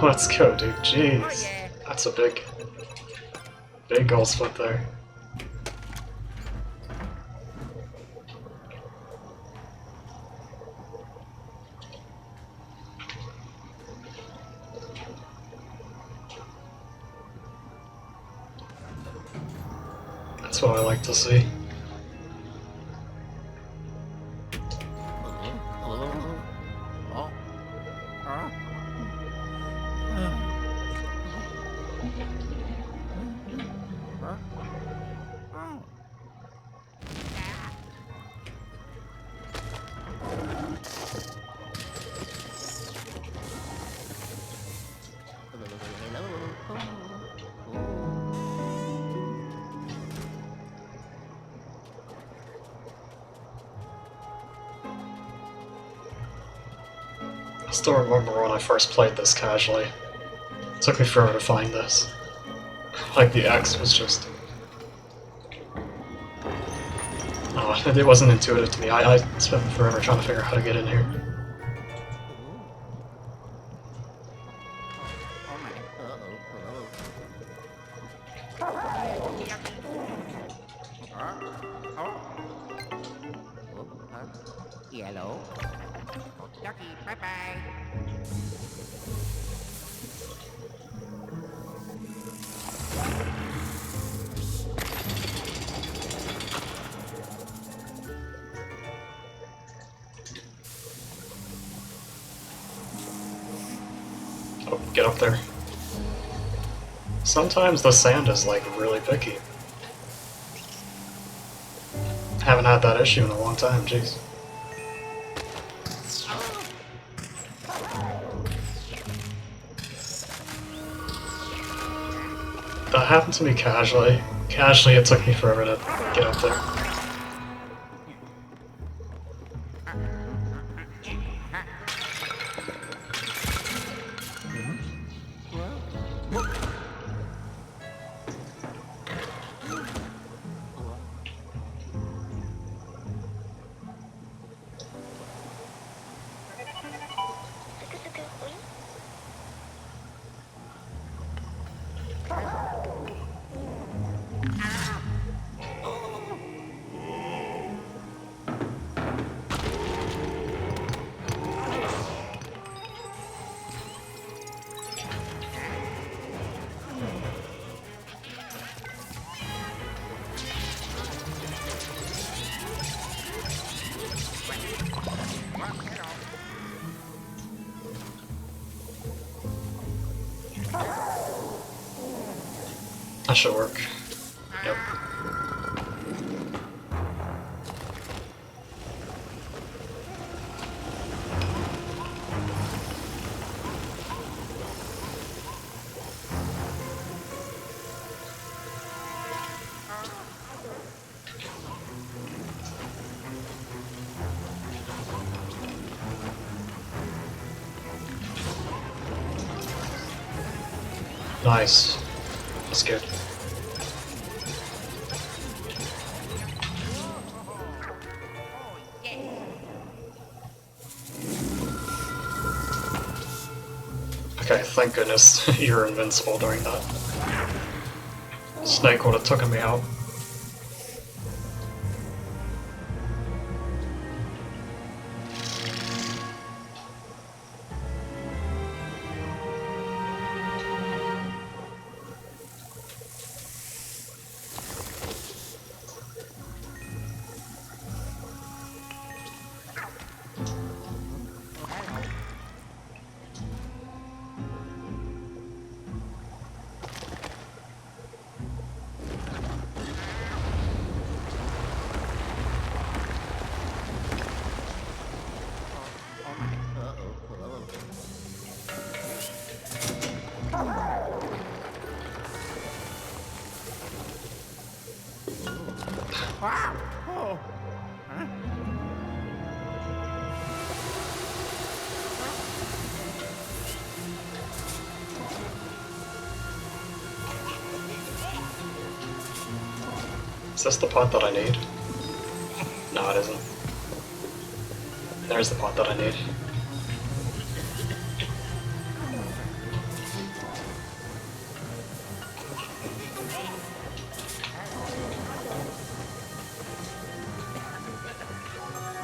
Let's go, dude. Jeez. That's a big goal split there. That's what I like to see. I still remember when I first played this casually. It took me forever to find this. Like, the X was just... Oh, it wasn't intuitive to me. I spent forever trying to figure out how to get in here. Yellow. Ducky, bye-bye. Oh, get up there. Sometimes the sand is, like, really picky. Haven't had that issue in a long time, jeez. That happened to me casually. Casually, it took me forever to get up there. That should work. Yep. Nice. That's good. Okay, thank goodness you're invincible during that. Snake would have taken me out. Wow. Oh. Huh? Is this the pot that I need? No, it isn't. There's the pot that I need.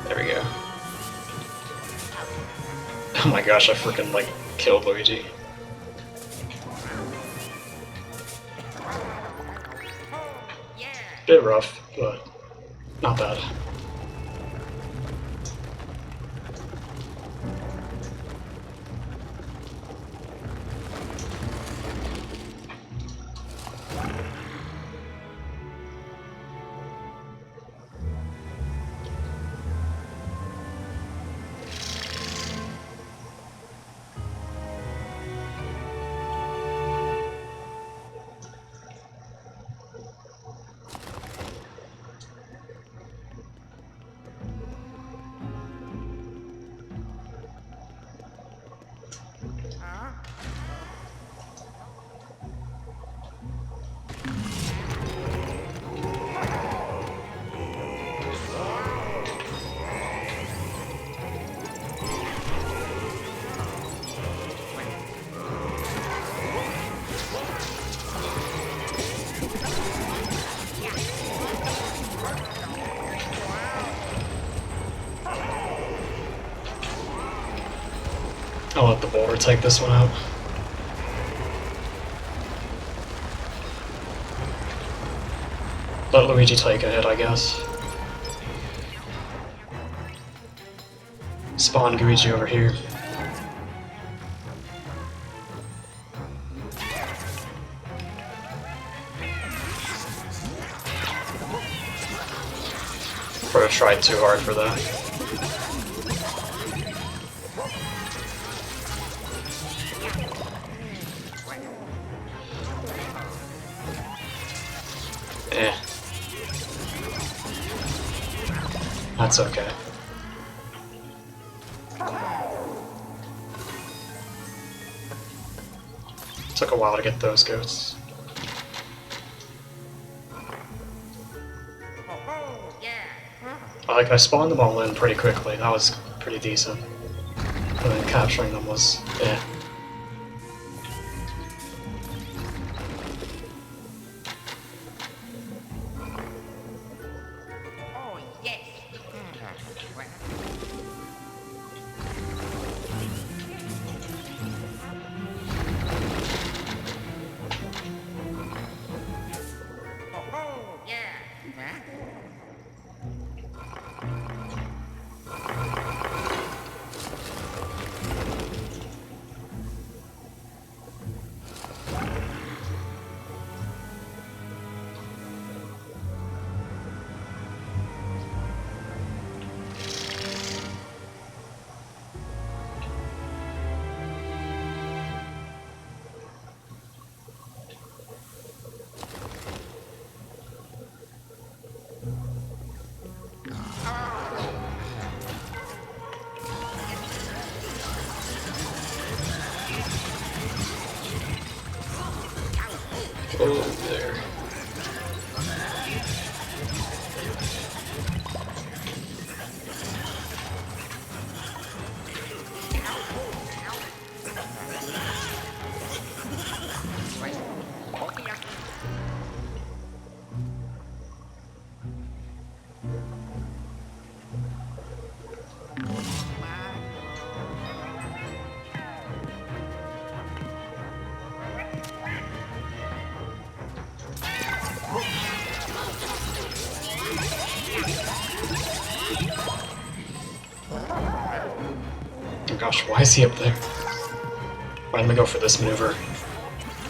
There we go. Oh my gosh, I freaking like killed Luigi. Bit rough, but not bad. I'll let the boulder take this one out. Let Luigi take a hit, I guess. Spawn Luigi over here. Would have tried too hard for that. Eh. That's okay. Took a while to get those goats. I spawned them all in pretty quickly. That was pretty decent. And then capturing them was, eh. Oh, there. Oh gosh, why is he up there? Alright, let me go for this maneuver.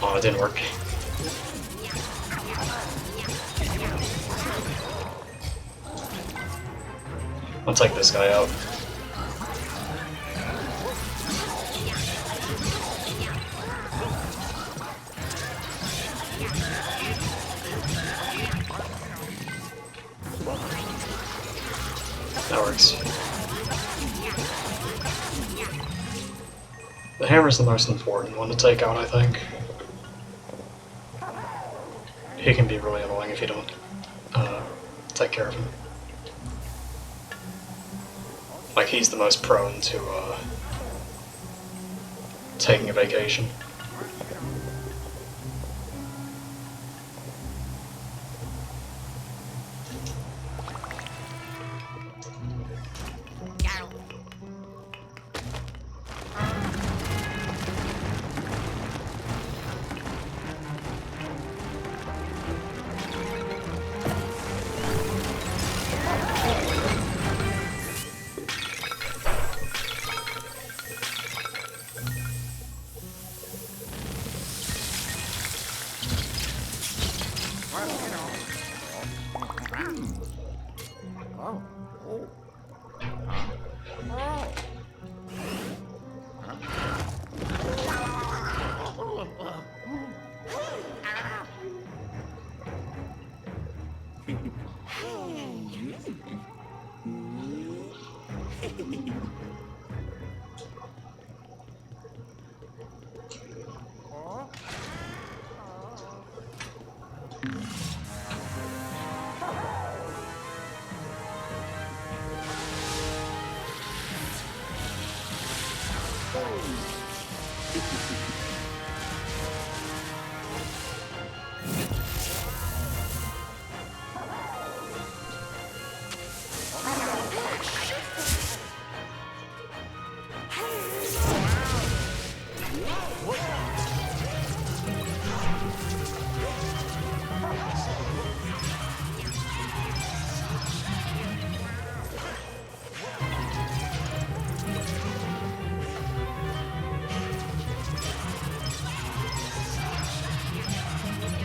Oh, it didn't work. I'll take this guy out. That works. The hammer's the most important one to take out, I think. He can be really annoying if you don't take care of him. Like, he's the most prone to taking a vacation.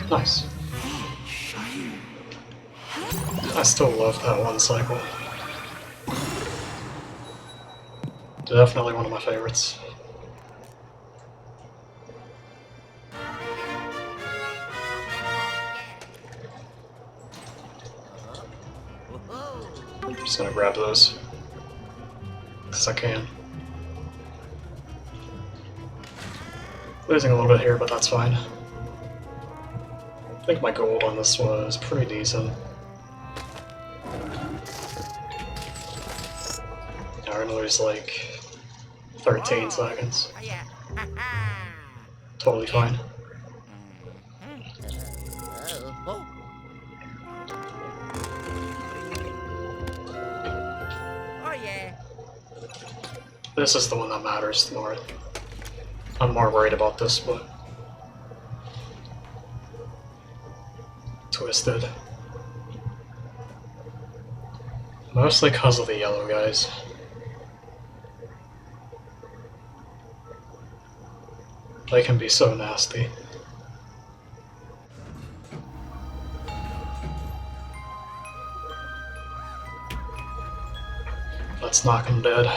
Nice. I still love that one cycle. Definitely one of my favorites. I'm just gonna grab those, because I can. Losing a little bit here, but that's fine. I think my gold on this was pretty decent. Yeah, we're gonna lose like 13 seconds. Totally fine. This is the one that matters more. I'm more worried about this, but twisted. Mostly because of the yellow guys. They can be so nasty. Let's knock him dead.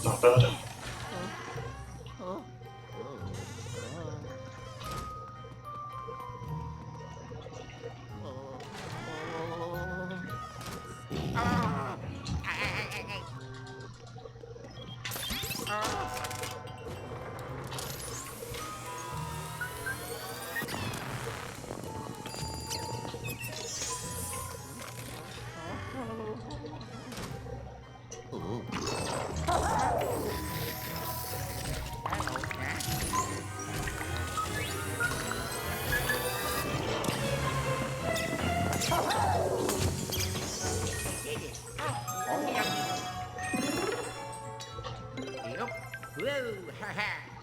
Not bad.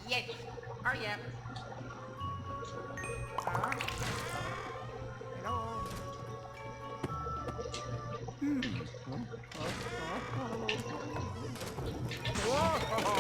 Yes. Oh yeah. Hello. Whoa.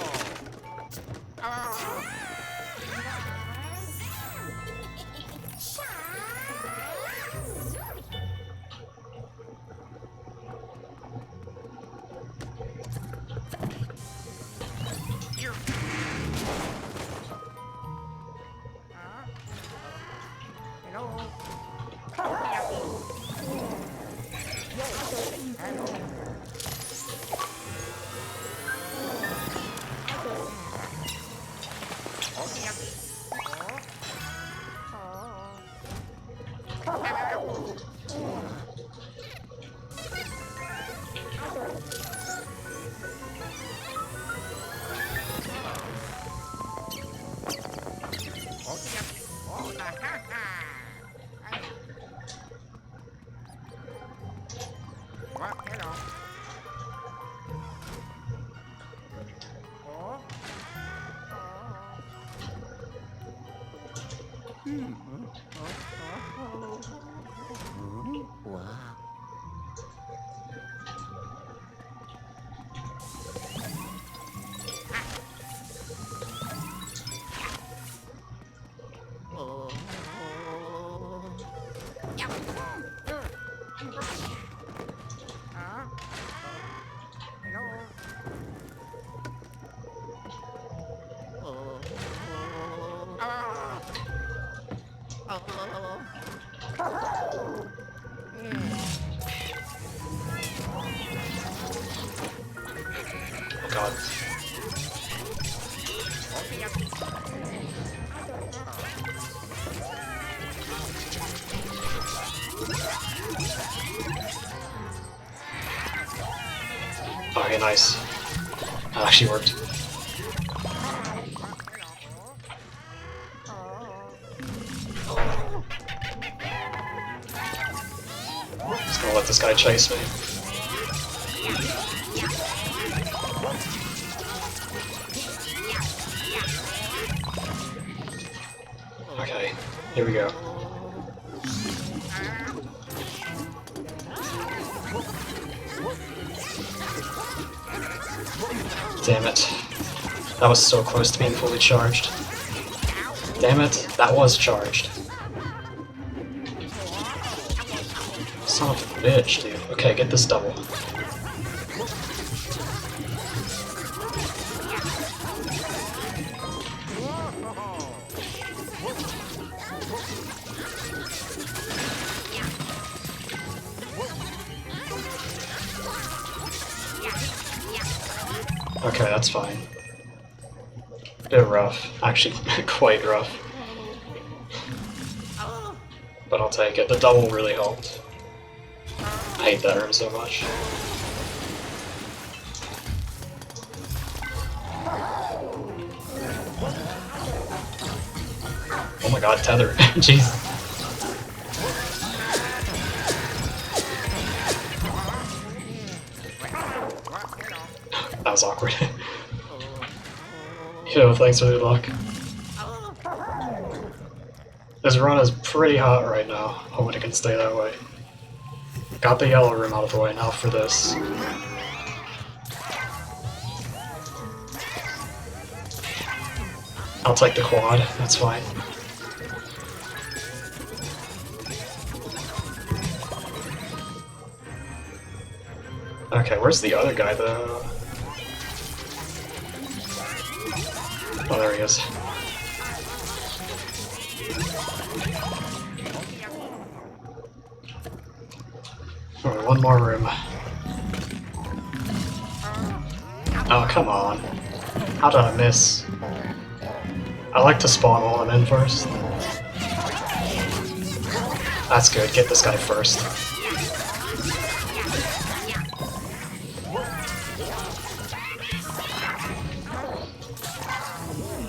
Hello. Oh. Wow. Oh god. Okay, nice. That actually worked. Just gonna let this guy chase me. Okay, here we go. Damn it. That was so close to being fully charged. Damn it, that was charged. Son of a bitch, dude. Okay, get this double. Okay, that's fine. Bit rough. Actually, quite rough. But I'll take it. The double really helped. I hate that room so much. Oh my god, tether. Jeez. That was awkward. Yo, thanks for the luck. This run is pretty hot right now. Hoping it can stay that way. Got the yellow room out of the way now for this. I'll take the quad, that's fine. Okay, where's the other guy though? Oh, there he is. Alright, one more room. Oh, come on. How did I miss? I like to spawn while I'm in first. That's good, get this guy first.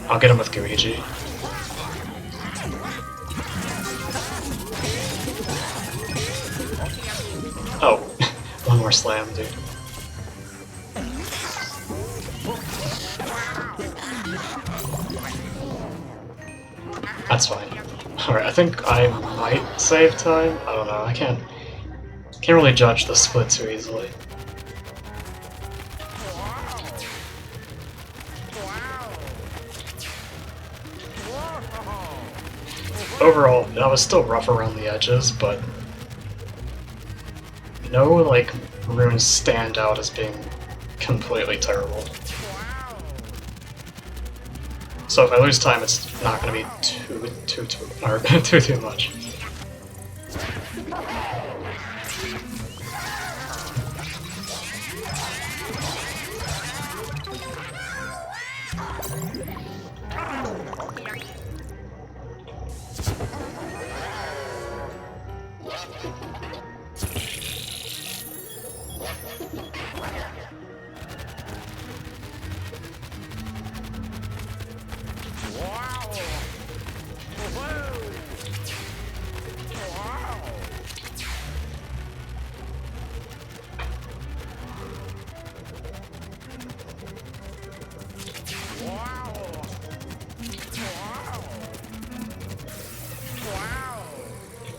I'll get him with Luigi. Oh, one more slam, dude. That's fine. Alright, I think I might save time. I don't know, I can't really judge the split too easily. Overall, I was still rough around the edges, but no, like, runes stand out as being completely terrible. So if I lose time, it's not going to be too much.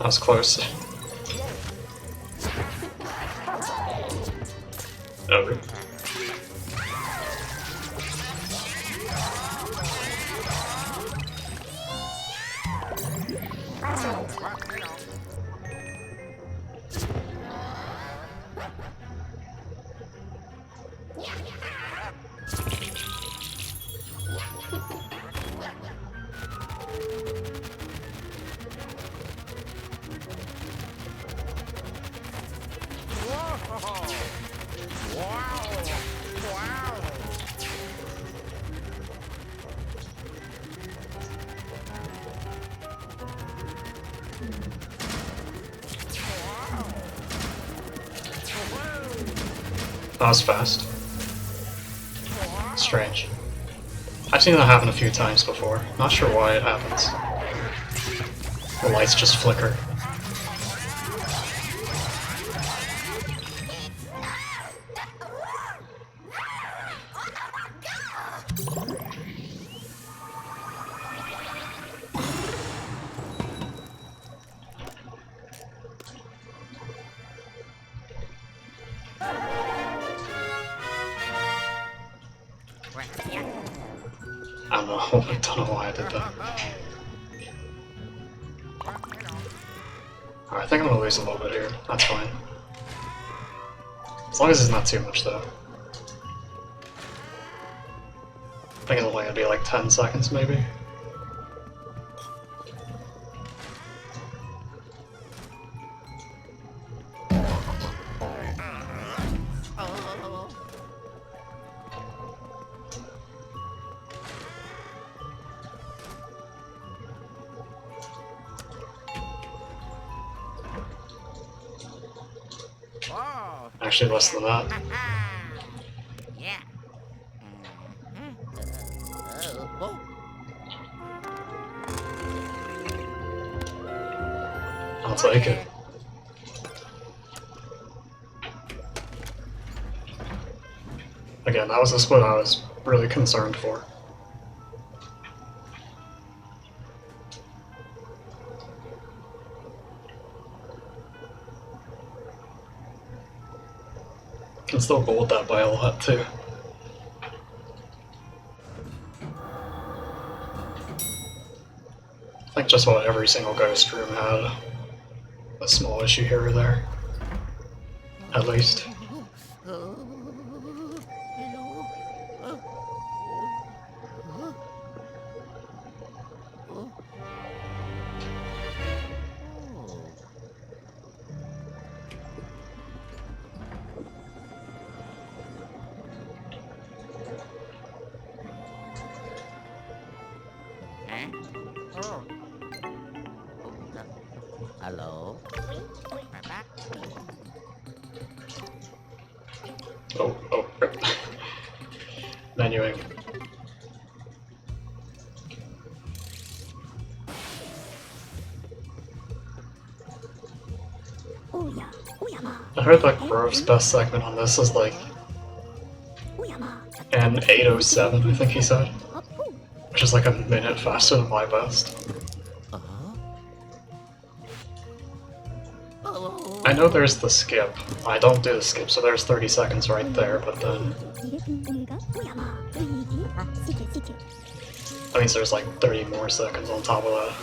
That was close. Okay. That was fast. Strange. I've seen that happen a few times before. Not sure why it happens. The lights just flicker. I don't know. I don't know why I did that. Alright, I think I'm gonna lose a little bit here. That's fine. As long as it's not too much, though. I think it's only gonna be like 10 seconds, maybe. Actually, less than that. Yeah. I'll take it. Again, that was the split I was really concerned for. Can still gold that by a lot too. I think just about every single ghost room had a small issue here or there. At least. Hello? Oh, rip. Menuing. I heard that Grove's best segment on this is like an 8:07, I think he said. Which is like a minute faster than my best. I know there's the skip. I don't do the skip, so there's 30 seconds right there, but then... that means there's like 30 more seconds on top of that.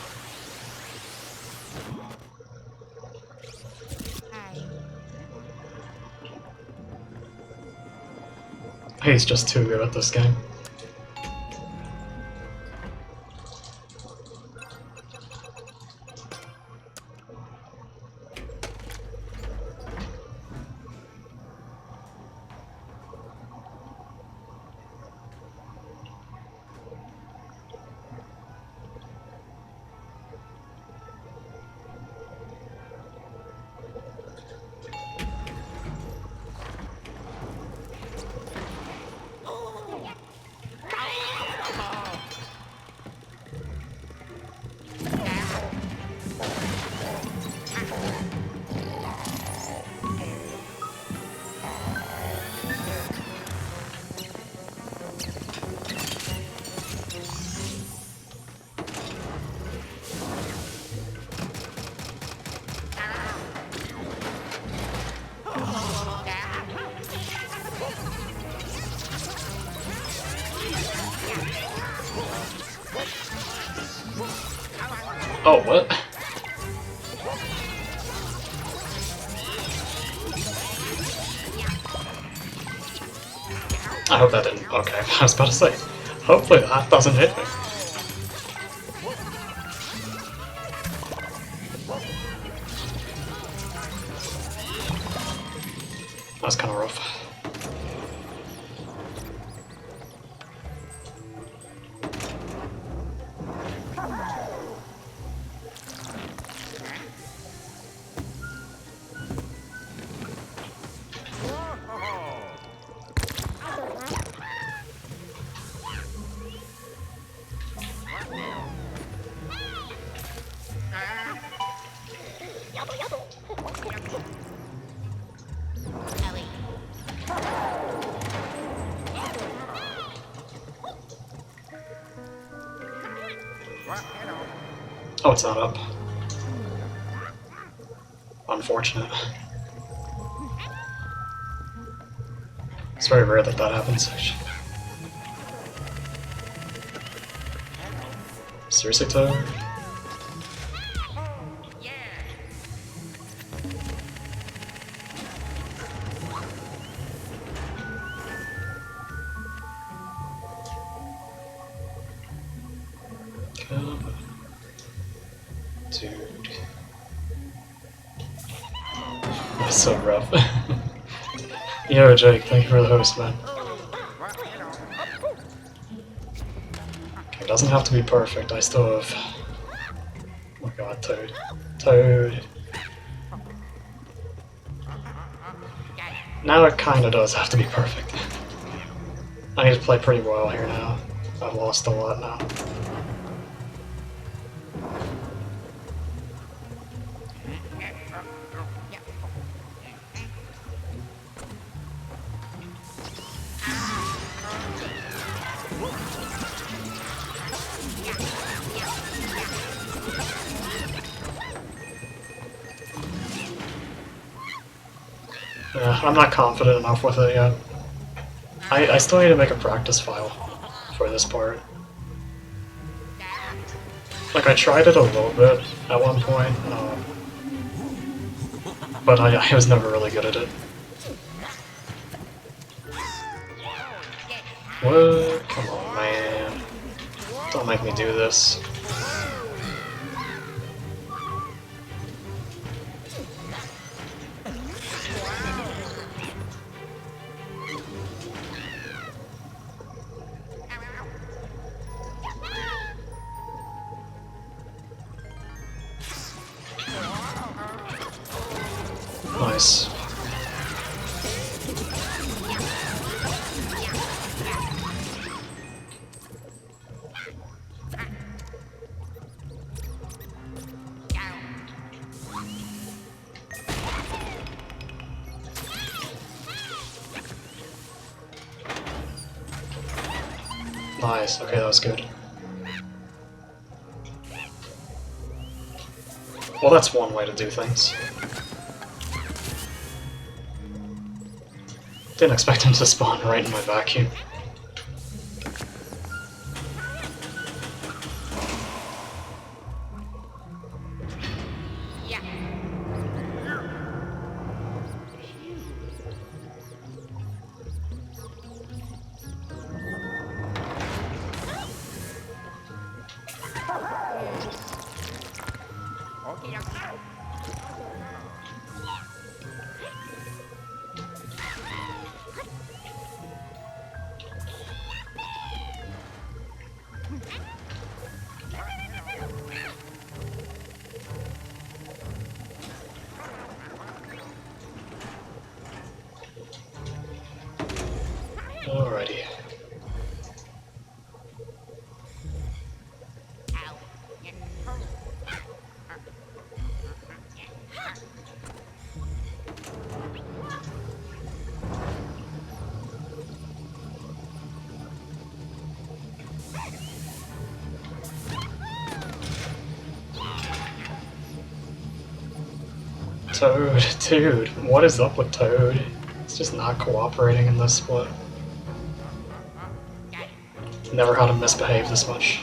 He's just too good at this game. Oh, what? I hope that didn't. Okay, I was about to say. Hopefully that doesn't hit me. That's kind of rough. Oh, it's not up. Unfortunate. It's very rare that that happens, actually. Seriously, Toad? Come on. Dude. That's so rough. Yo, Jake, thank you for the host, man. Okay, it doesn't have to be perfect, I still have... Oh my god, Toad. Toad. Now it kinda does have to be perfect. I need to play pretty well here now. I've lost a lot now. Yeah, I'm not confident enough with it yet. I still need to make a practice file for this part. Like, I tried it a little bit at one point, but I was never really good at it. What? Come on, man. Don't make me do this. Nice. Nice, okay, that was good. Well, that's one way to do things. Didn't expect him to spawn right in my vacuum. Alrighty. Toad, dude, what is up with Toad? It's just not cooperating in this split. Never had him misbehave this much.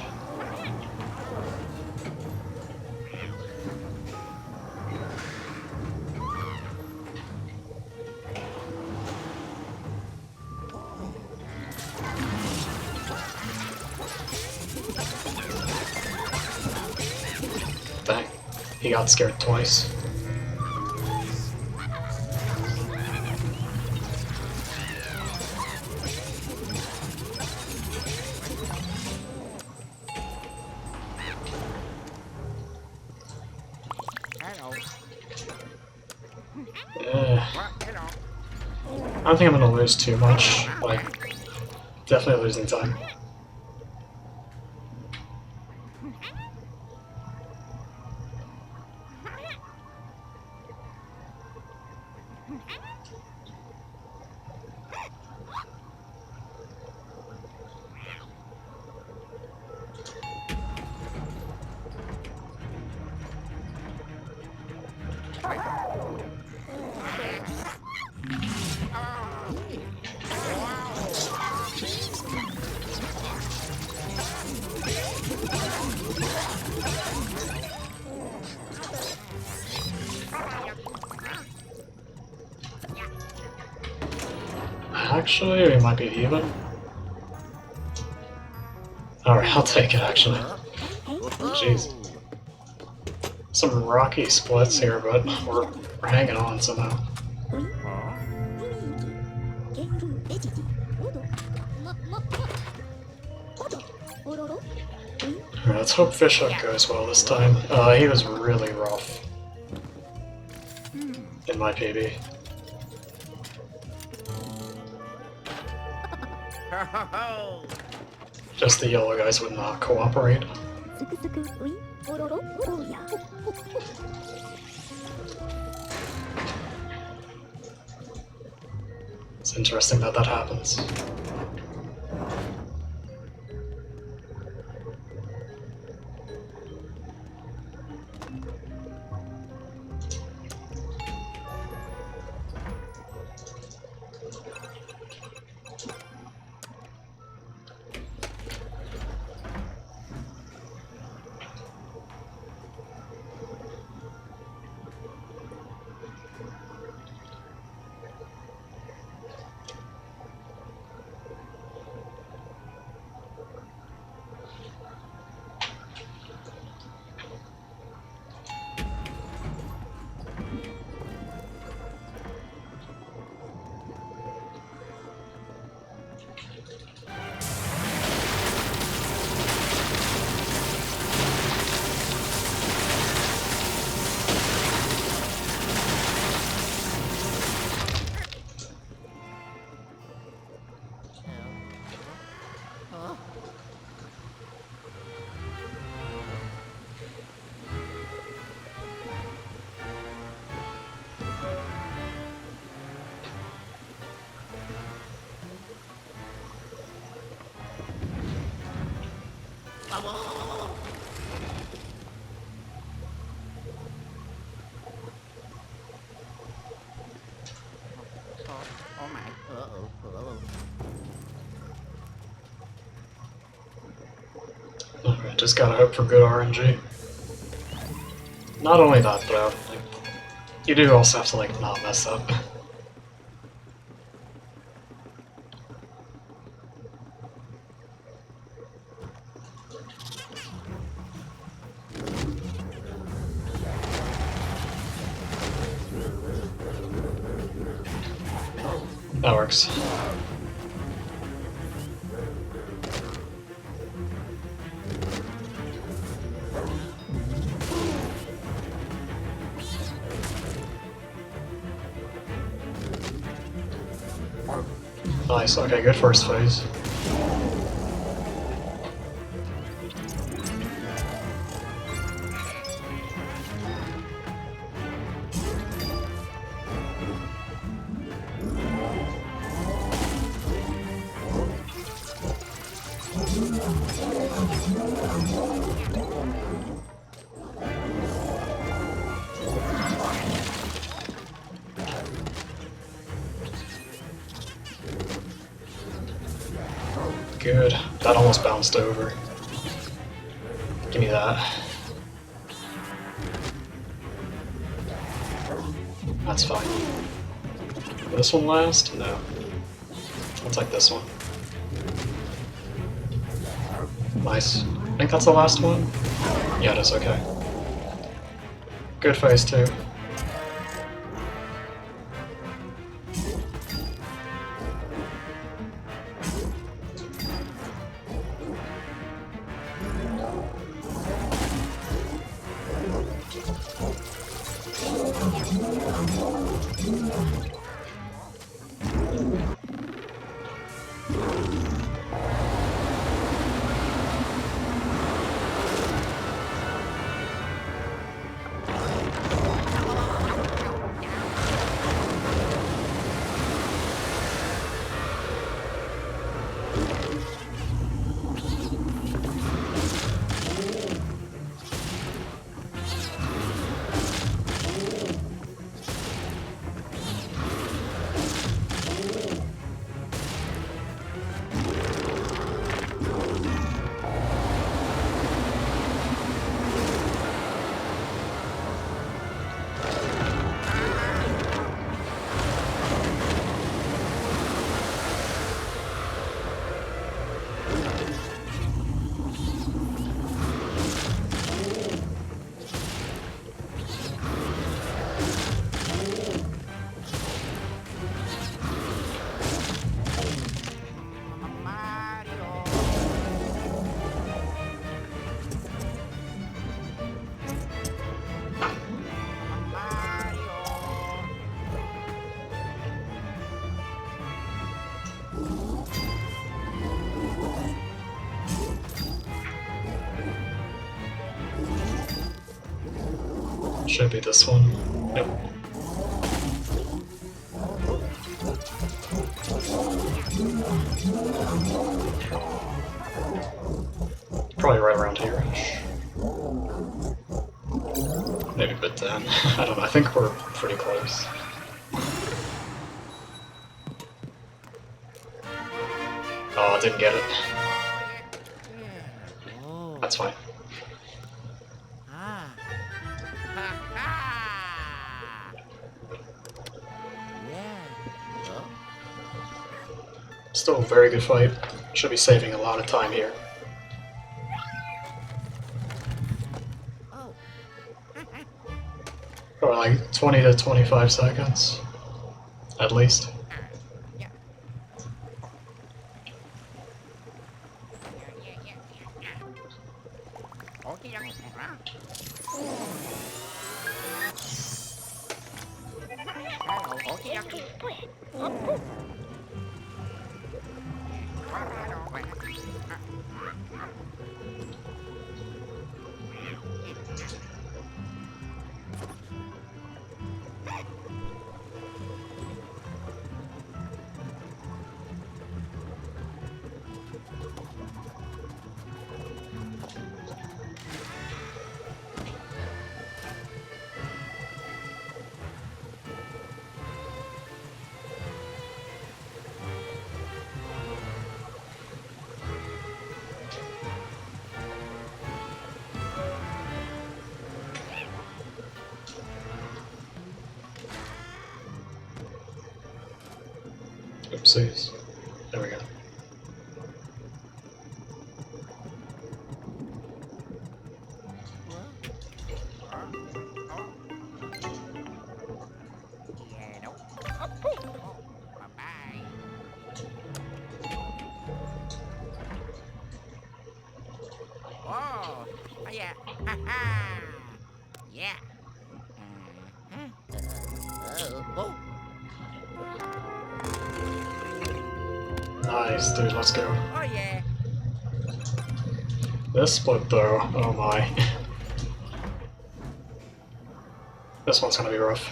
He got scared twice. Hello. Uh, Hello. I don't think I'm gonna lose too much. Like, definitely losing time. Actually, we might be even. Alright, I'll take it actually. Jeez. Some rocky splits here, but we're hanging on somehow. Alright, let's hope fish hook goes well this time. He was really rough in my PB. Just the yellow guys would not cooperate. It's interesting that that happens. Oh my. Alright, just gotta hope for good RNG. Not only that, but like, you do also have to like not mess up. That works. Nice, okay, good first phase. Good. That almost bounced over. Give me that. That's fine. Will this one last? No. I'll take this one. Nice. I think that's the last one? Yeah, it is, okay. Good phase 2. Should be this one. Yep. Probably right around here. Maybe a bit down. I don't know. I think we're pretty close. Oh, I didn't get it. That's fine. Still a very good fight. Should be saving a lot of time here. Probably like 20 to 25 seconds, at least. Oopsies. There we go. Nice, dude, let's go. Oh yeah. This split though, oh my. This one's gonna be rough.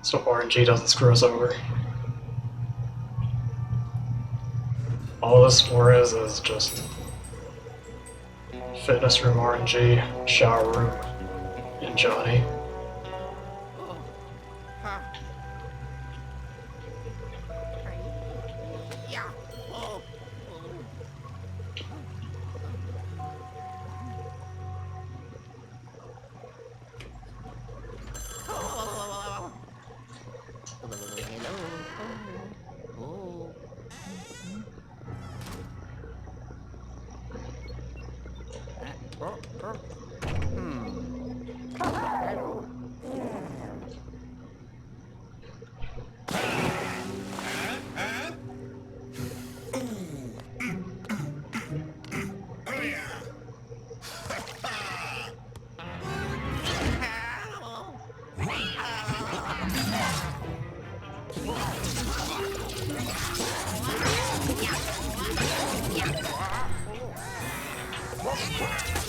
So RNG doesn't screw us over. All this more is just fitness room RNG, shower room, and Johnny.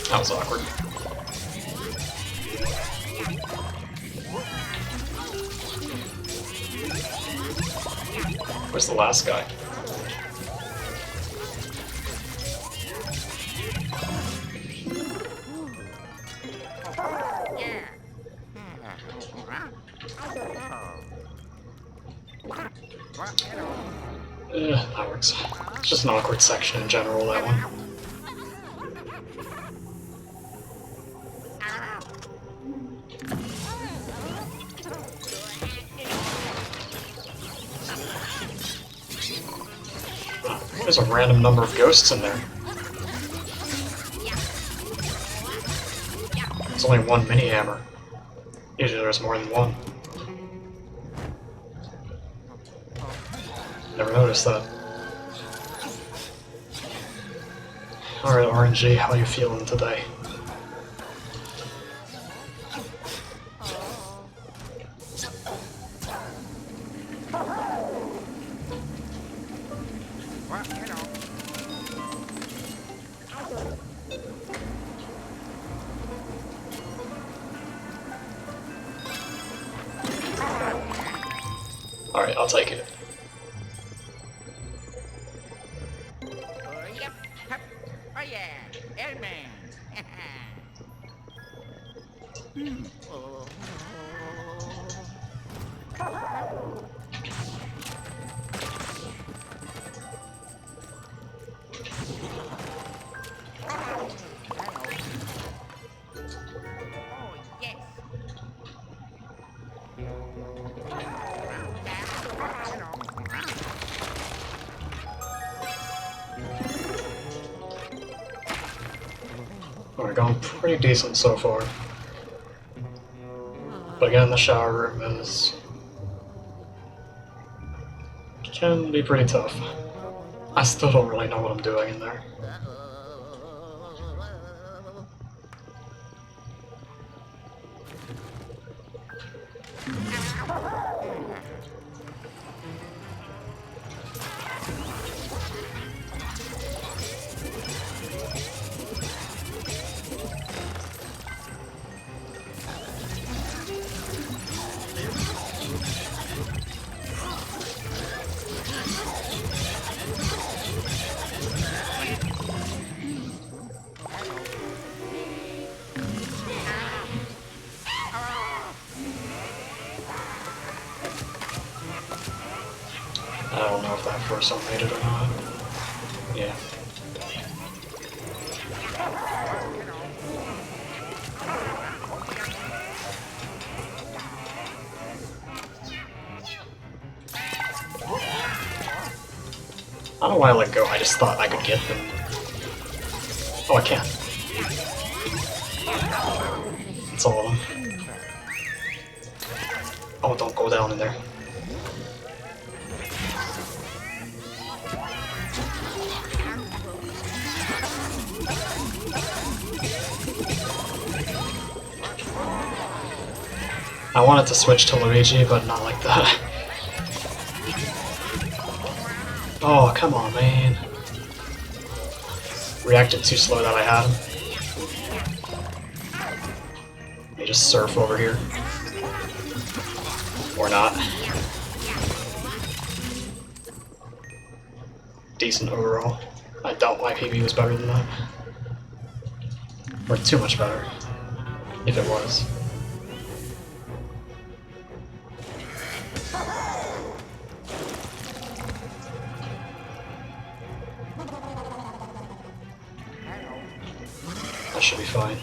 That was awkward. Where's the last guy? That works. It's just an awkward section in general, that one. There's a random number of ghosts in there. There's only one mini hammer. Usually there's more than one. Never noticed that. Alright, RNG, how are you feeling today? Alright, I'll take it. Oh yeah, Airman. We're going pretty decent so far. But again, the shower room can be pretty tough. I still don't really know what I'm doing in there. I don't know if that first one made it or not. Yeah. I don't know why I let go, I just thought I could get them. Oh, I can. That's all of them. Oh, don't go down in there. I wanted to switch to Luigi, but not like that. Oh, come on, man. Reacted too slow that I had him. Let me just surf over here. Or not. Decent overall. I doubt my PB was better than that. Or too much better. If it was. That should be fine.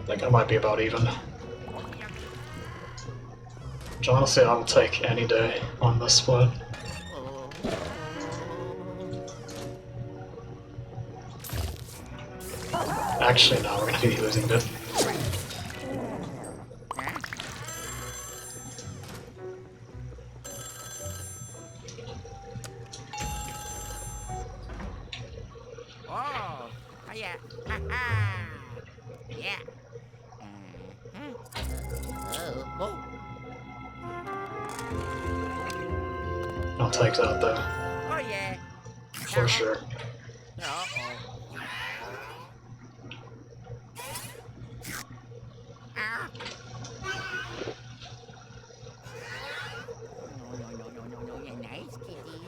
I think I might be about even. Which honestly I'll take any day on this split. Actually, no, we're gonna be losing this. Oh, yeah. Ha ha. Yeah. Oh. I'll take that though, Oh yeah. for sure. Uh-oh. Ah. No, you're nice, kitty.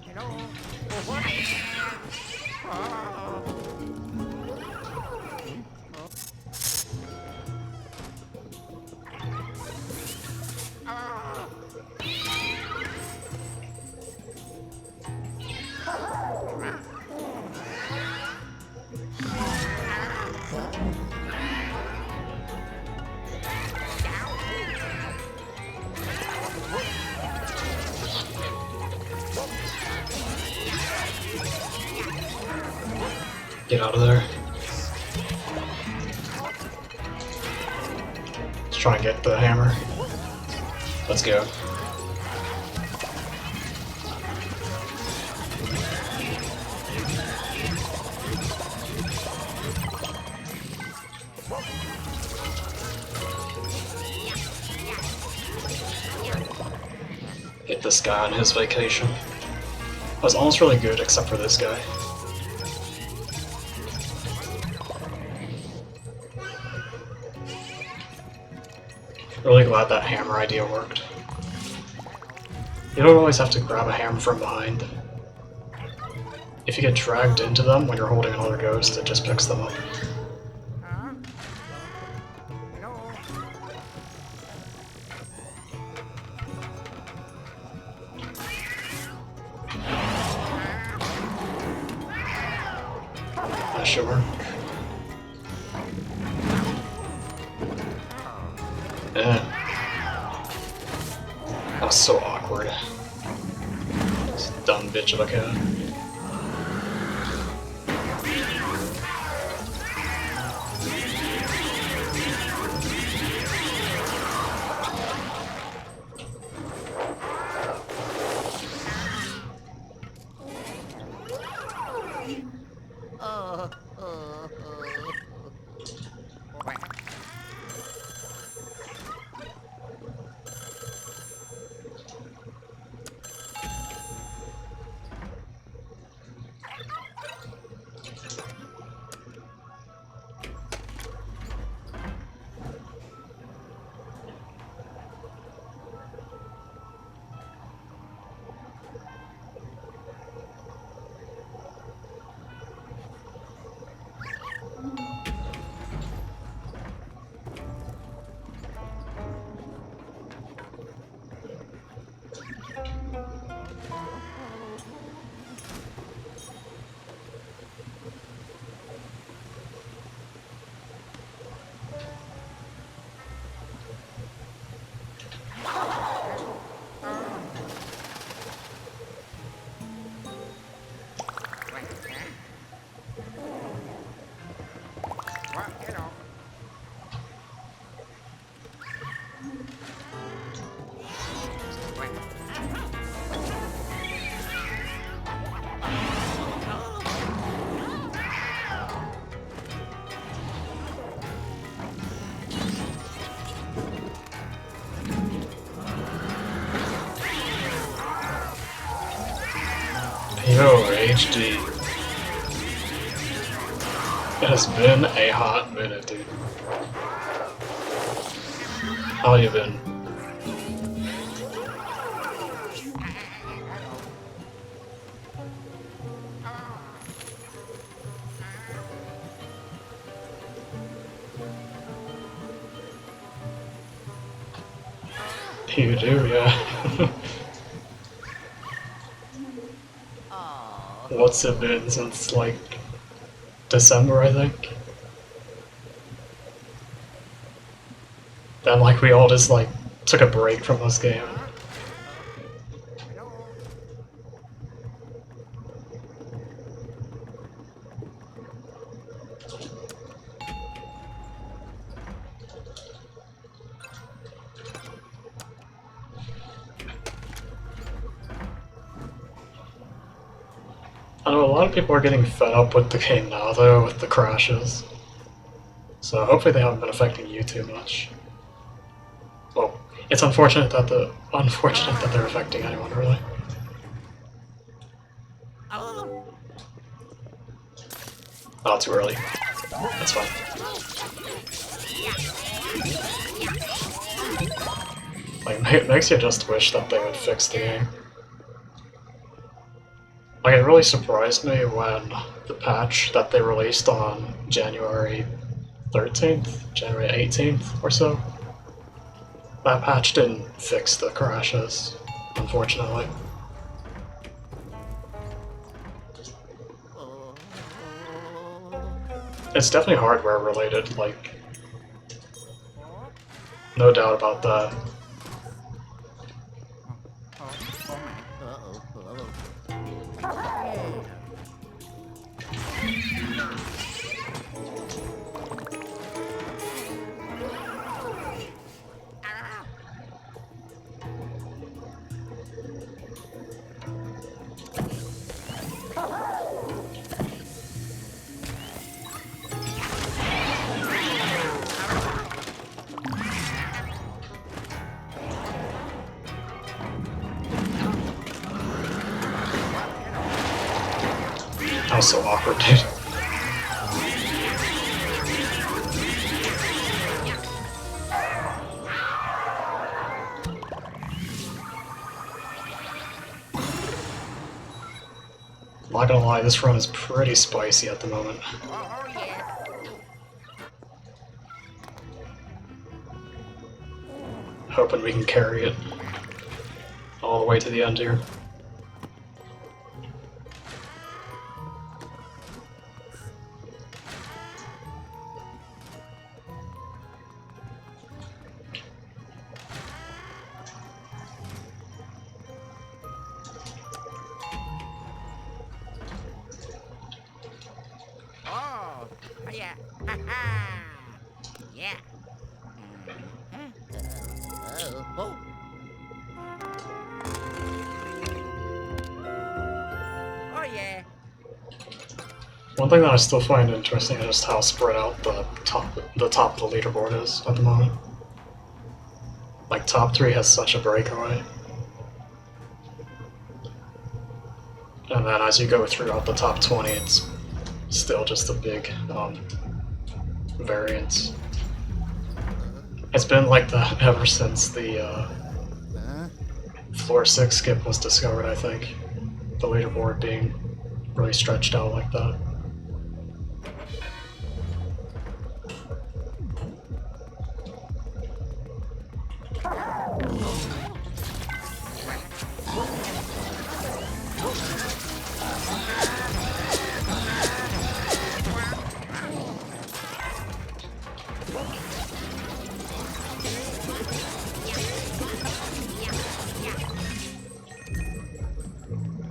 Hello. Oh, what? Get out of there. Let's try and get the hammer. Let's go. Hit this guy on his vacation. I was almost really good except for this guy. Really glad that hammer idea worked. You don't always have to grab a hammer from behind. If you get dragged into them when you're holding another ghost, it just picks them up. Hello. That should work. That was so awkward. This dumb bitch of a cat. Yo, HD. It has been a hot minute, dude. How you been? You do, yeah. What's it been since, like, December, I think? Then, like, we all just, like, took a break from this game. I know a lot of people are getting fed up with the game now, though, with the crashes. So hopefully they haven't been affecting you too much. Well, it's unfortunate that they're affecting anyone, really. Not too early. That's fine. Like, it makes you just wish that they would fix the game. Like, it really surprised me when the patch that they released on January 13th, January 18th or so, that patch didn't fix the crashes, unfortunately. It's definitely hardware related, like, no doubt about that. That was so awkward, dude. Not gonna lie, this run is pretty spicy at the moment. Hoping we can carry it all the way to the end here. Yeah. Yeah. Oh. Oh yeah. One thing that I still find interesting is just how spread out the top of the leaderboard is at the moment. Like, top 3 has such a breakaway. And then as you go throughout the top 20, it's still just a big variance. It's been like that ever since the floor 6 skip was discovered, I think. The leaderboard being really stretched out like that.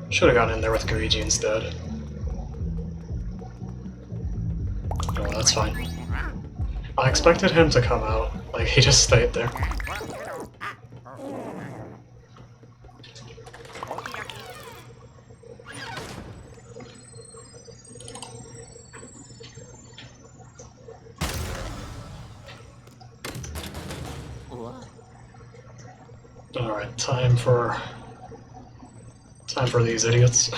Should have gone in there with Luigi instead. Oh, that's fine. I expected him to come out. Like, he just stayed there. Alright, time for these idiots.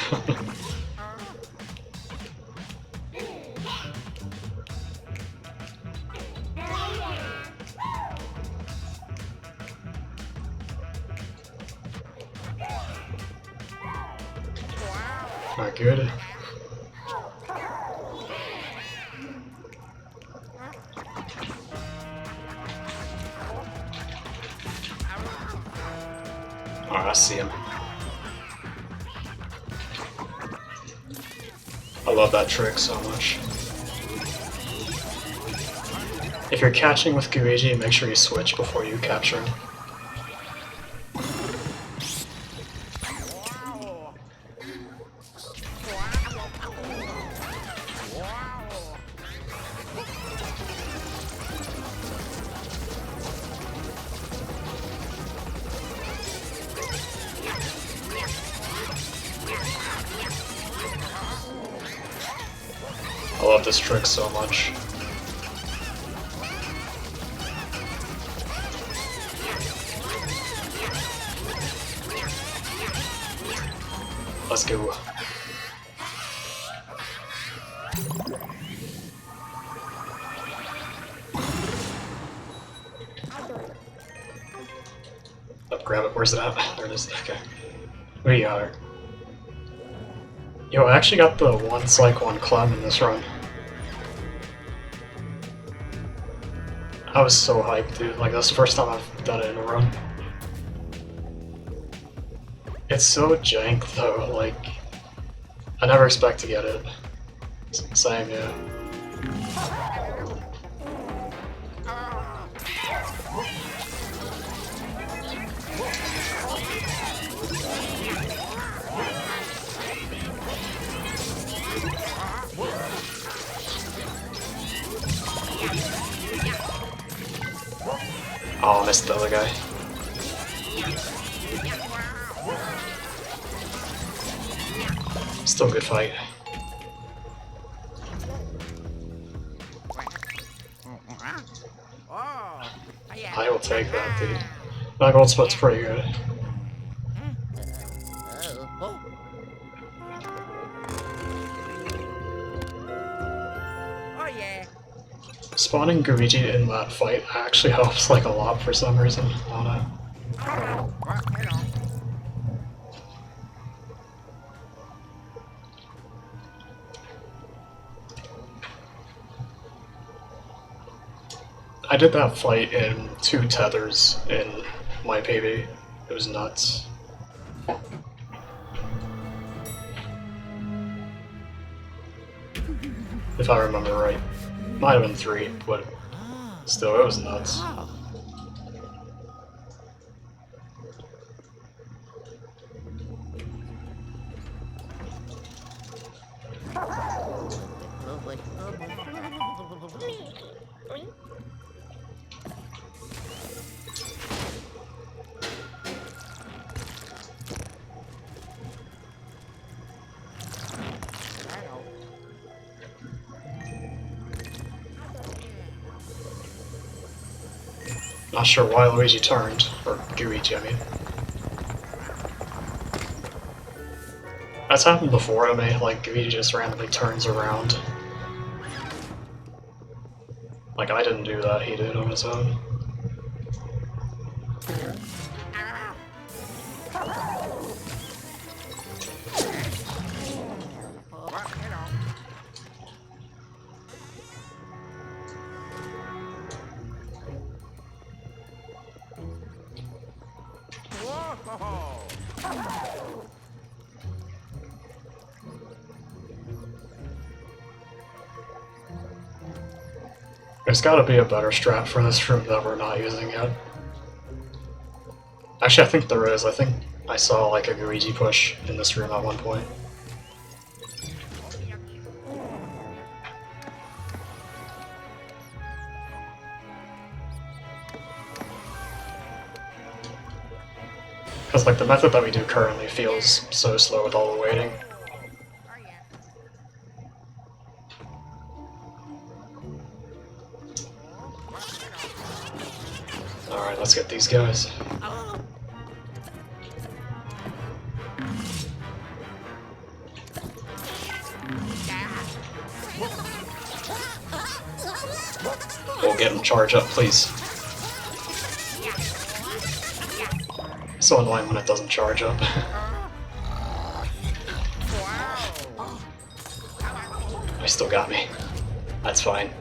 Not good. Oh, I see him. I love that trick so much. If you're catching with Luigi, make sure you switch before you capture him. I love this trick so much. Let's go. Oh, grab it. Where's it at? There it is. Okay. We got her. Yo, I actually got the once like one Clem in this run. I was so hyped, dude. Like, that's the first time I've done it in a run. It's so jank, though. Like, I never expect to get it. Same, yeah. Oh, I missed the other guy. Still a good fight. I will take that, dude. My gold spot's pretty good. Spawning Luigi in that fight actually helps like a lot for some reason. I don't know. I did that fight in 2 tethers in my PB. It was nuts. If I remember right. Might have been 3, but still, it was nuts. Not sure why Luigi turned, or Luigi, I mean. That's happened before to me, like Luigi just randomly turns around. Like, I didn't do that, he did on his own. There's gotta be a better strat for this room that we're not using yet. Actually, I think there is. I think I saw like a Luigi push in this room at one point. Because like the method that we do currently feels so slow with all the waiting. Alright, let's get these guys. We'll get him charge up, please. So annoying when it doesn't charge up. he still got me. That's fine.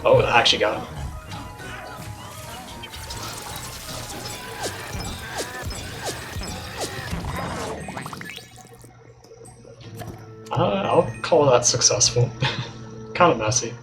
Oh, that actually got him. I'll call that successful. Kind of messy.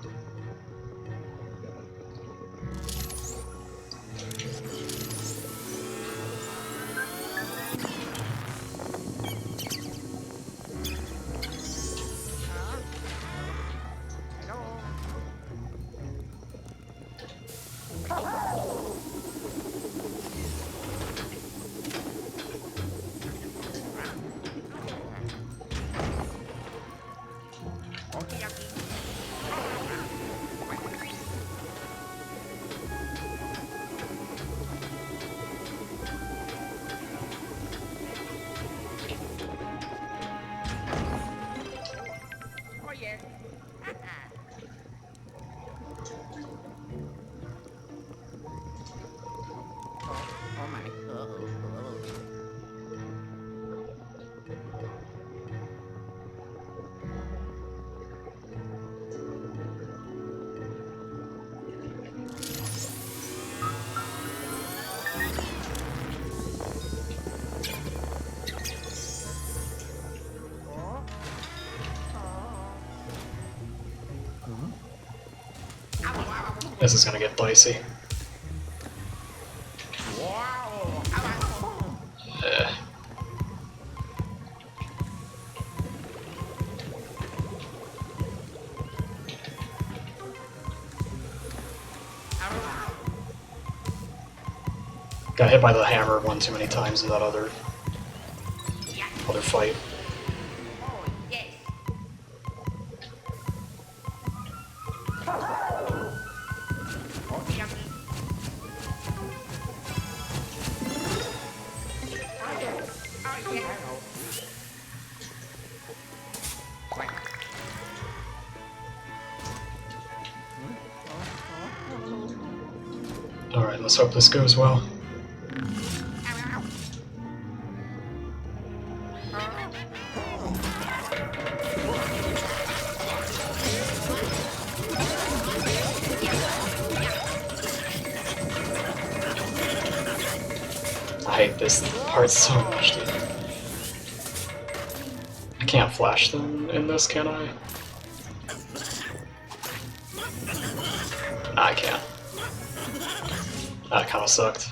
This is gonna get dicey. Got hit by the hammer one too many times in that other fight. Alright, let's hope this goes well. I hate this part so much, dude. I can't flash them in this, can I? I can't. That kinda sucked.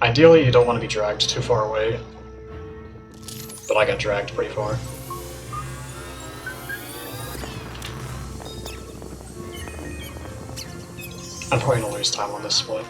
Ideally, you don't want to be dragged too far away, but I got dragged pretty far. I'm probably gonna lose time on this split.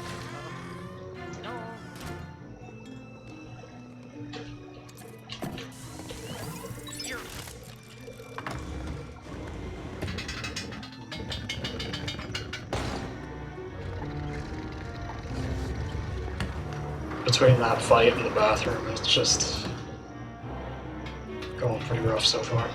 Between that fight and the bathroom, it's just going pretty rough so far.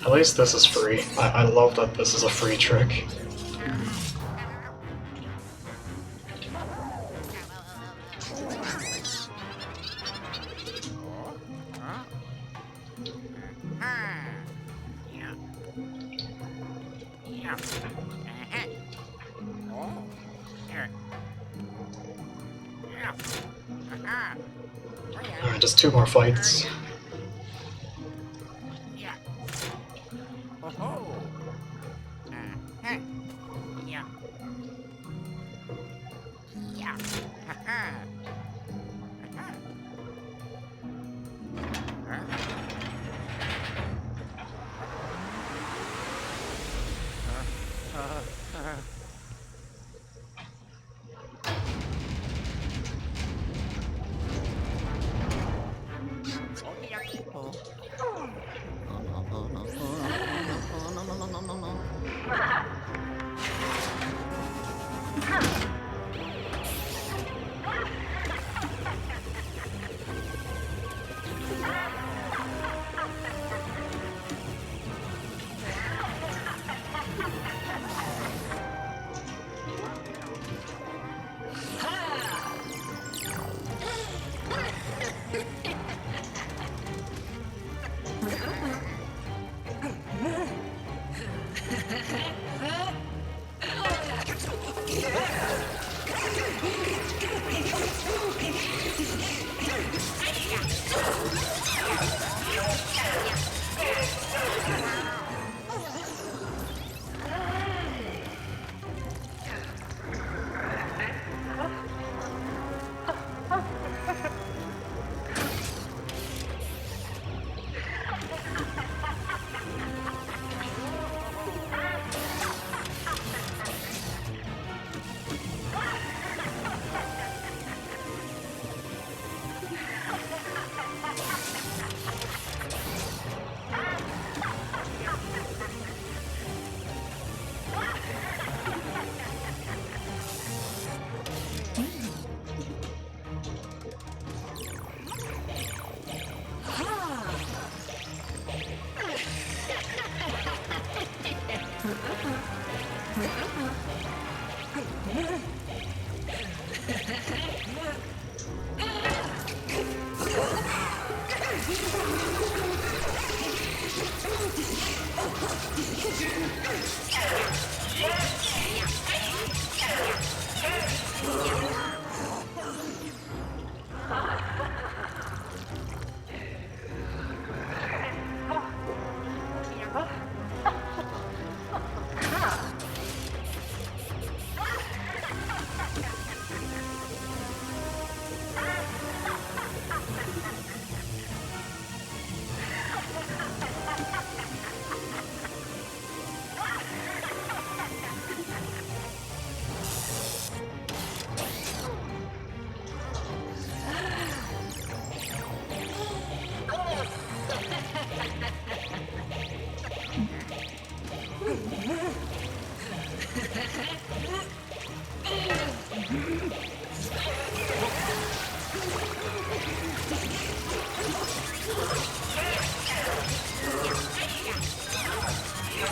At least this is free. I love that this is a free trick. Alright, just 2 more fights.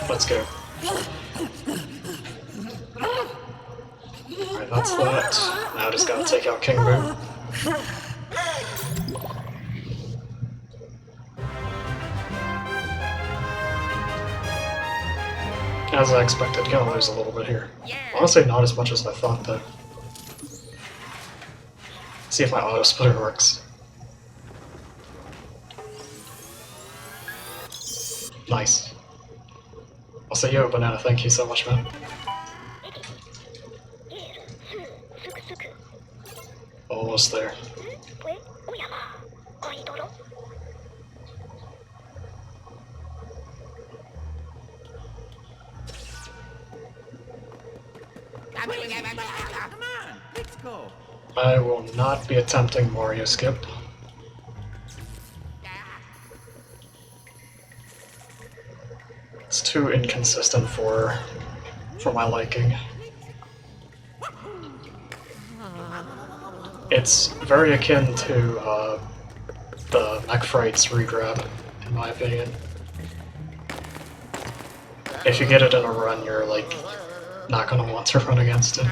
Let's go. Alright, that's that. Now I just gotta take out King Boo. As I expected, gonna lose a little bit here. Honestly, not as much as I thought, though. See if my auto splitter works. Nice. I'll say, yo, Banana, thank you so much, man. Almost there. Come on, let's go. I will not be attempting Mario Skip. It's too inconsistent for my liking. It's very akin to the Mech Frights regrab, in my opinion. If you get it in a run, you're like not gonna want to run against it.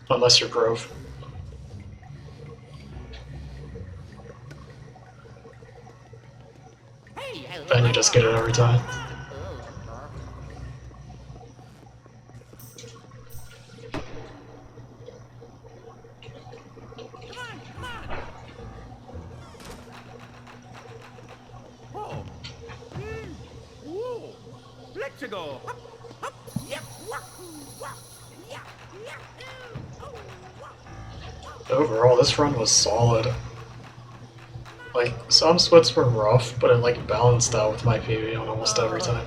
Unless you're Grove. Then you just get it every time. Let's go. Overall, this run was solid. Like, some splits were rough, but it like balanced out with my PB on almost every time.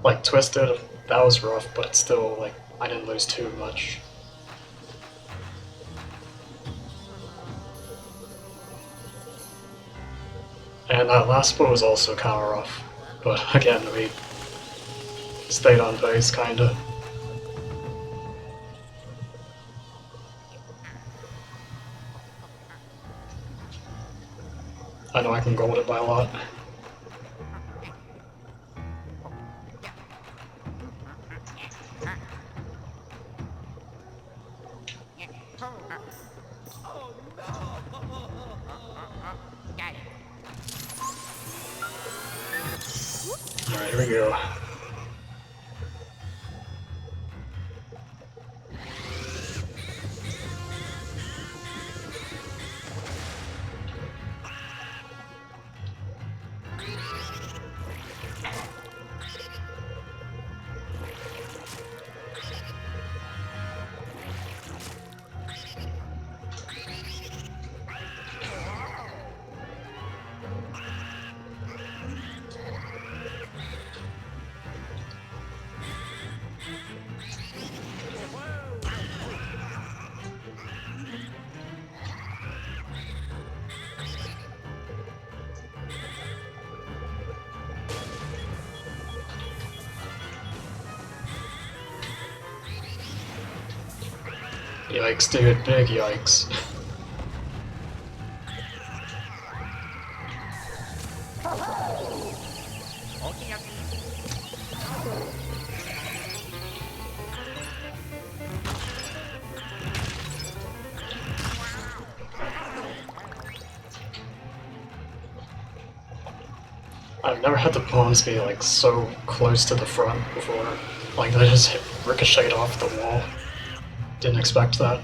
Like, Twisted That was rough, but still, like, I didn't lose too much. And that last split was also kind of rough, but again, we stayed on base, kinda. I know I can gold it by a lot. Alright, here we go. Yikes, dude, big yikes. I've never had the bombs be like so close to the front before. Like they just ricocheted off the wall. Didn't expect that.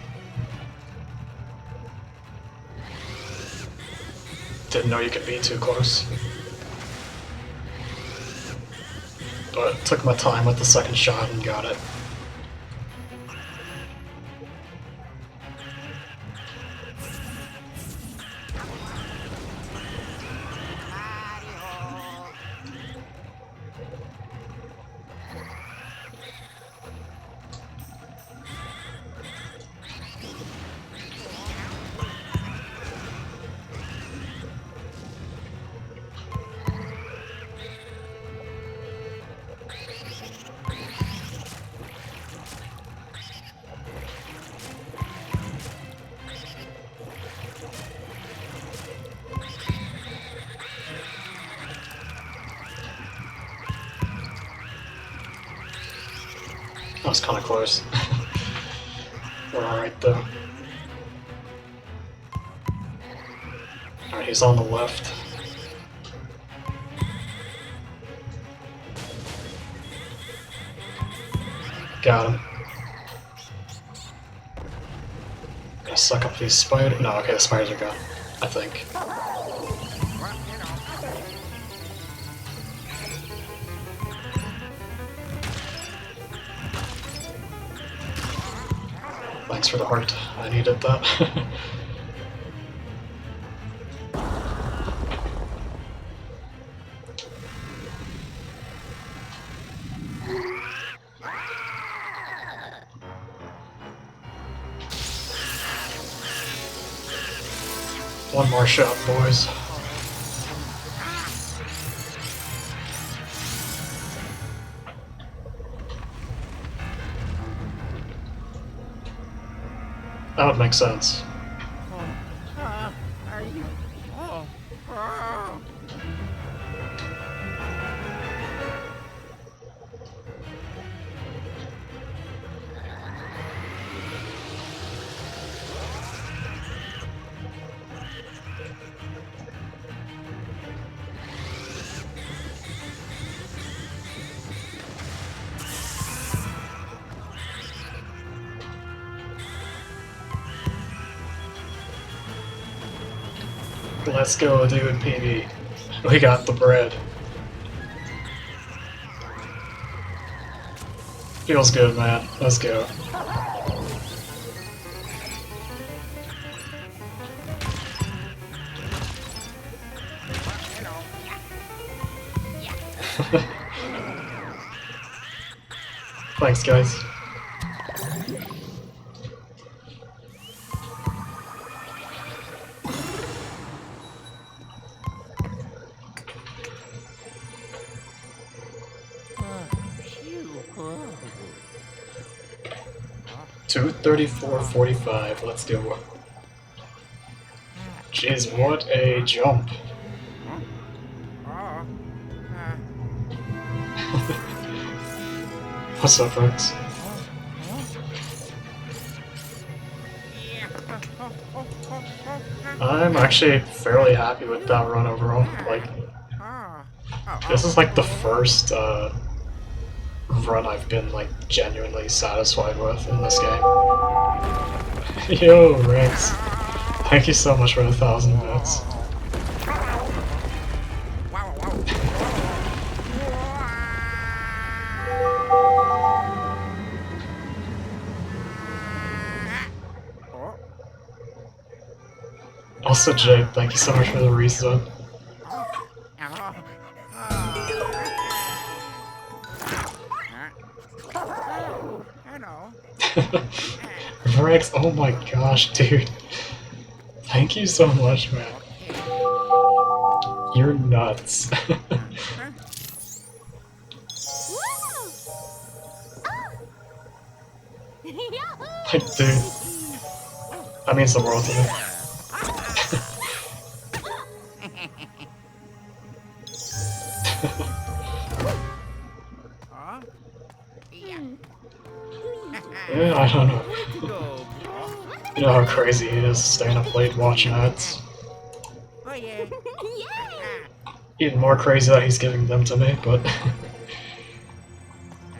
Didn't know you could be too close. But took my time with the second shot and got it. That was kind of close. We're alright though. Alright, he's on the left. Got him. Gonna suck up these spiders. No, okay, the spiders are gone, I think. Thanks for the heart. I needed that. One more shot, boys. That would make sense. Let's go, dude, PB. We got the bread. Feels good, man. Let's go. Thanks, guys. Phew. Oh. 234.45. Let's go. Jeez, what a jump. Oh. What's up, folks? I'm actually fairly happy with that run overall. Like, this is like the first run I've been like genuinely satisfied with in this game. Yo, Rex. Thank you so much for the 1,000 bits. Also, Jake, thank you so much for the reset. Rex, oh my gosh, dude. Thank you so much, man. You're nuts. Like, dude. That means the world to me. Yeah, I don't know. You know how crazy it is staying up late watching ads. Oh yeah. Even more crazy that he's giving them to me, but...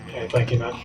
Okay, thank you, man.